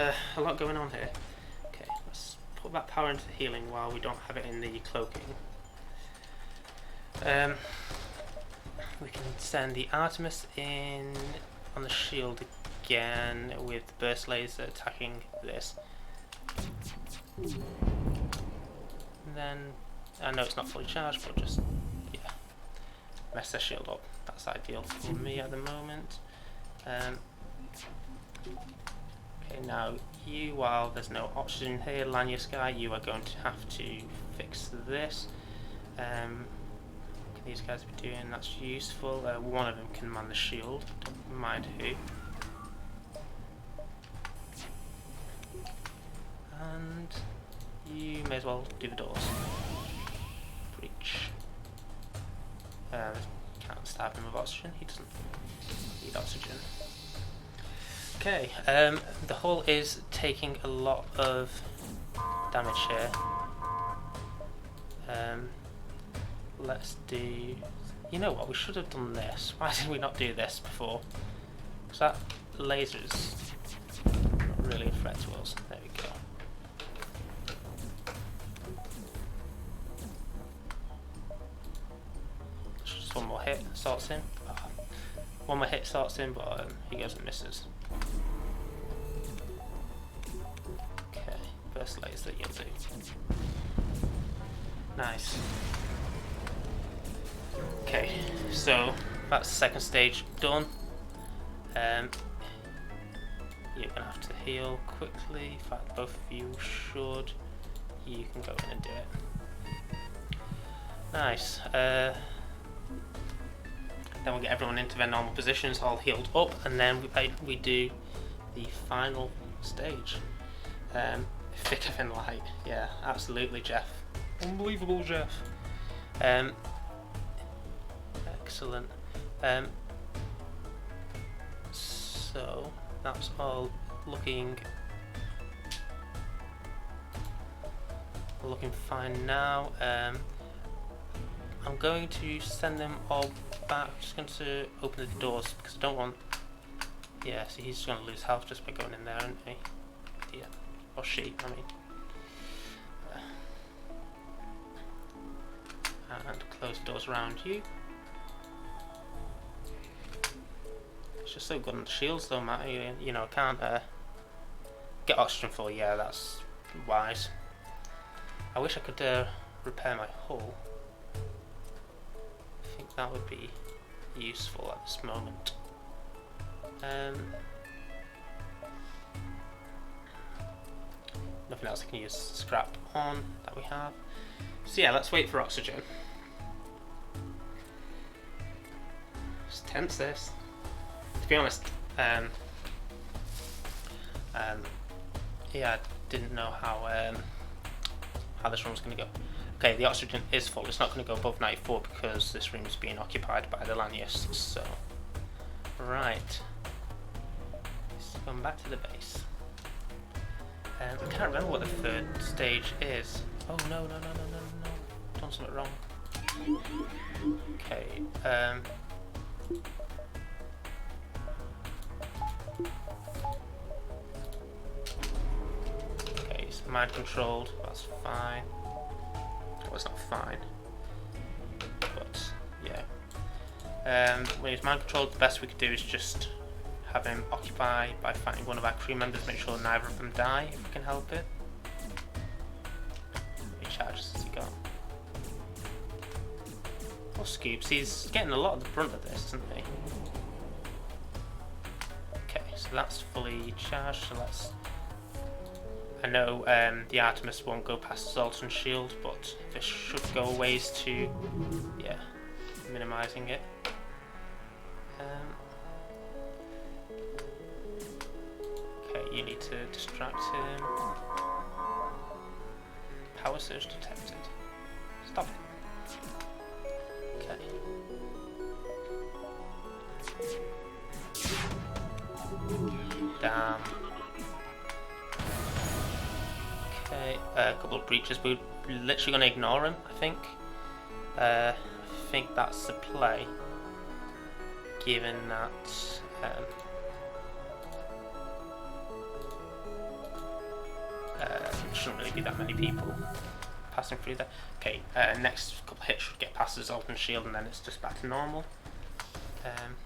going on here. Okay, let's put that power into healing while we don't have it in the cloaking. We can send the Artemis in on the shield again with the burst laser attacking this. And then, I know it's not fully charged, but just, yeah, mess their shield up. That's ideal for me at the moment. Okay, now you, while there's no oxygen here, Lanya Sky, you are going to have to fix this. What can these guys be doing? That's useful. One of them can man the shield, don't mind who. And you may as well do the doors. Breach. Can't stab him with oxygen, he doesn't need oxygen. Okay, the hull is taking a lot of damage here. Let's do... You know what, we should have done this. Why did we not do this before? Because that laser is not really a threat to us. There we go. Just one more hit, starts him. One more hit starts him, but he goes and misses. Okay, burst laser you'll do. Nice. Okay, so that's the second stage done. You're gonna have to heal quickly. In fact, both of you should. You can go in and do it. Nice. Then we'll get everyone into their normal positions, all healed up, and then we do the final stage. Thicker than light. Yeah, absolutely, Jeff. Unbelievable, Jeff. Excellent. So that's all looking fine now. I'm going to send them all back. I'm just going to open the doors because I don't want... Yeah, so he's going to lose health just by going in there, isn't he? Yeah. Or she, I mean. And close the doors around you. It's just so good on the shields though, Matt. You know, I can't get oxygen full. Yeah, that's wise. I wish I could repair my hull. I think that would be useful at this moment. Nothing else I can use scrap on that we have. So yeah, let's wait for oxygen. It's tense, this. To be honest, yeah, I didn't know how this room was going to go. Okay, the oxygen is full. It's not going to go above 94 because this room is being occupied by the Lanyas. So, right, let's come back to the base. I can't remember what the third stage is. Oh no! Done something wrong. Okay. Okay, it's mind controlled. That's fine. Well, it's not fine, but yeah. When he's mind controlled, the best we could do is just have him occupy by fighting one of our crew members. Make sure neither of them die if we can help it. How many charges has he got? Oh, Scoops, he's getting a lot of the brunt of this, isn't he? Okay, so that's fully charged, so let's... I know the Artemis won't go past Zoltan's shield, but this should go ways to, yeah, minimizing it. Okay, you need to distract him. Power surge detected. Stop it. Okay. Damn. Okay, a couple of breaches. We're literally going to ignore him, I think. I think that's the play. Given that... shouldn't really be that many people passing through there. Okay, next couple of hits should get past the Zoltan shield, and then it's just back to normal. Can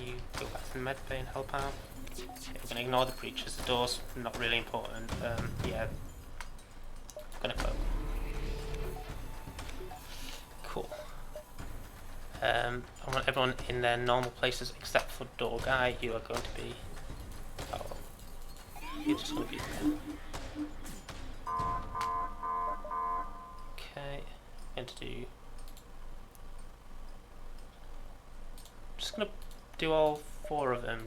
you go back to the med bay and help out? Okay, we're going to ignore the breaches. The door's not really important. Yeah, I'm going to cloak. Cool. I want everyone in their normal places except for door guy. You are going to be... Oh, you're just going to be there. Okay, I'm going to do... just going to do all 4 of them.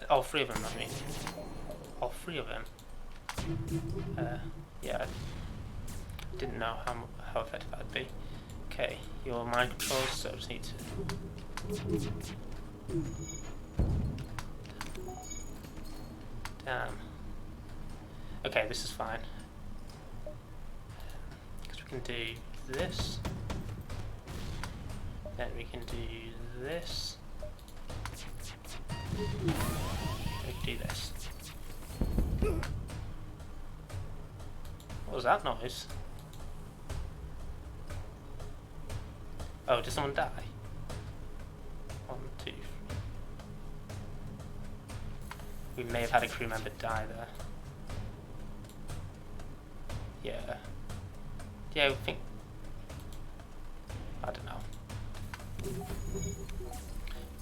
All 3 of them, I mean. All 3 of them. Yeah, I didn't know how effective that'd be. Okay, your mind controls, so I just need to... Damn. Okay, this is fine. Because we can do this. Then we can do this. We can do this. What was that noise? Oh, did someone die? 1, 2. We may have had a crew member die there. Yeah. Yeah, I think... I don't know.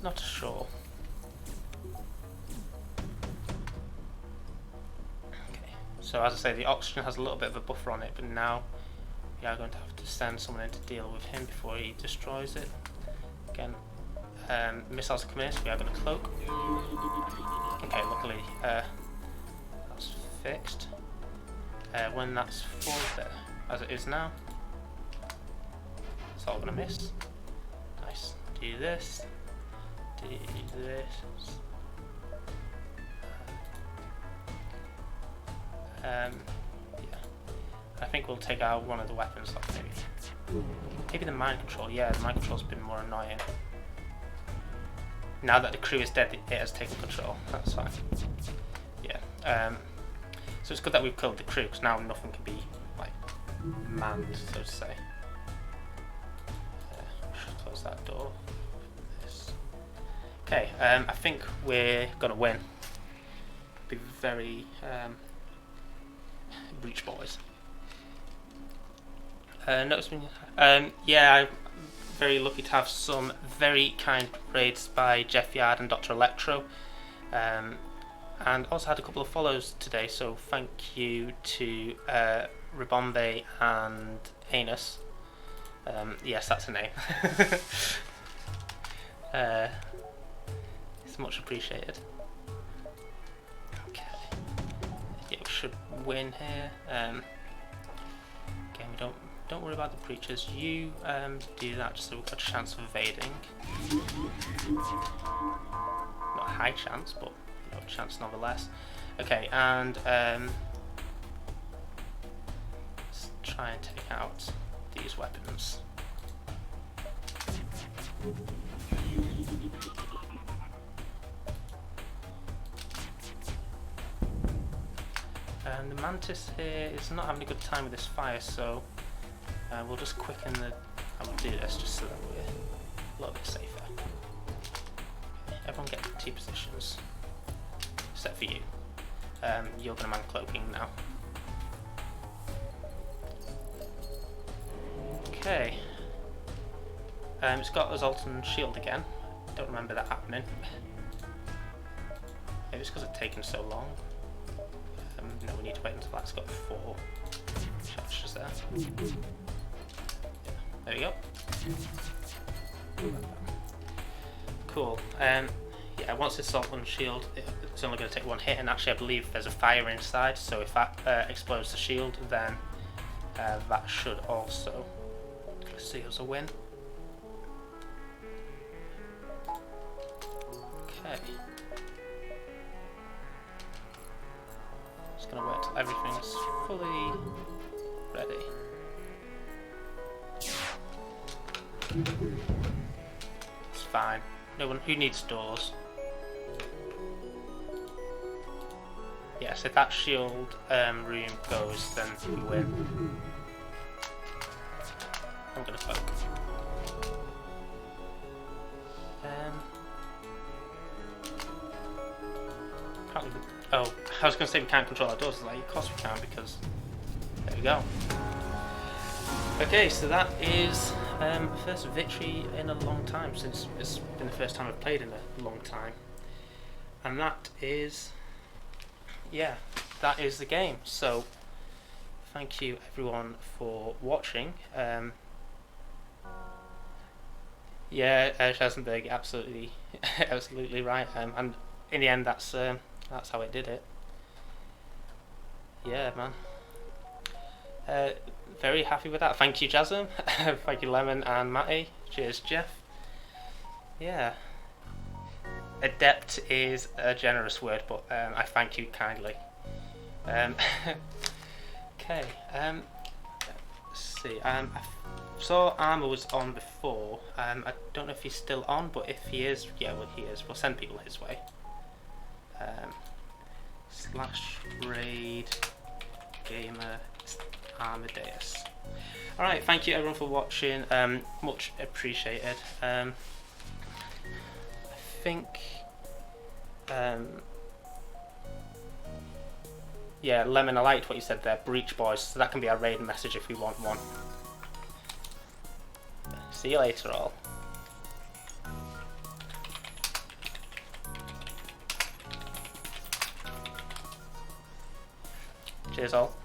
Not sure. Okay. So as I say, the oxygen has a little bit of a buffer on it, but now we are going to have to send someone in to deal with him before he destroys it. Again, missiles are coming in, so we are going to cloak. Okay, luckily that's fixed. When that's full there, as it is now, it's all going to miss. Nice. Do this. Do this. Yeah. I think we'll take out one of the weapons, like maybe the mind control. Yeah, the mind control's been more annoying. Now that the crew is dead, it has taken control. That's fine. Yeah. So it's good that we've killed the crew, because now nothing can be like manned, so to say. We should close that door. This. Okay. I think we're gonna win. Be very breach boys. Notice me. Yeah, I'm very lucky to have some very kind raids by Jeff Yard and Dr. Electro, and also had a couple of follows today. So thank you to Ribombe and Anus. Yes, that's a name. It's much appreciated. Okay. Yeah, we should win here. Again, we don't worry about the preachers. You do that just so we've got a chance of evading. Not a high chance, but you know, a chance nonetheless. Okay, and let's try and take out these weapons. And the Mantis here is not having a good time with this fire, so we'll just quicken the... I will do this just so that we're a little bit safer. Okay, everyone get to T positions, except for you. You're going to man cloaking now. Okay. It's got a Zoltan shield again. Don't remember that happening. Maybe it's because it's taken so long. No, we need to wait until that's got 4 charges there. Yeah, there we go. Cool. Yeah, once this Zoltan shield, it's only going to take 1 hit, and actually I believe there's a fire inside, so if that explodes the shield, then that should also see us a win. Okay. Just gonna wait till everything's fully ready. It's fine. No one who needs doors. Yes, if that shield room goes, then we win. I'm gonna poke. Oh, I was gonna say we can't control our doors. Like, of course we can, because there we go. Okay, so that is the first victory in a long time, since it's been the first time I've played in a long time. And that is, yeah, that is the game. So, thank you everyone for watching. Yeah, Schwarzenberg, absolutely, absolutely right. And in the end, that's how it did it. Yeah, man. Very happy with that. Thank you, Jasm. Thank you, Lemon and Matty. Cheers, Jeff. Yeah. Adept is a generous word, but I thank you kindly. Okay. Let's see. I saw Armour was on before. I don't know if he's still on, but if he is, yeah, well, he is. We'll send people his way. /raid gamer Amadeus. Alright, thank you everyone for watching, much appreciated. I think, yeah, Lemon, I liked what you said there, Breach Boys, so that can be our raid message if we want one. See you later all. Cheers all.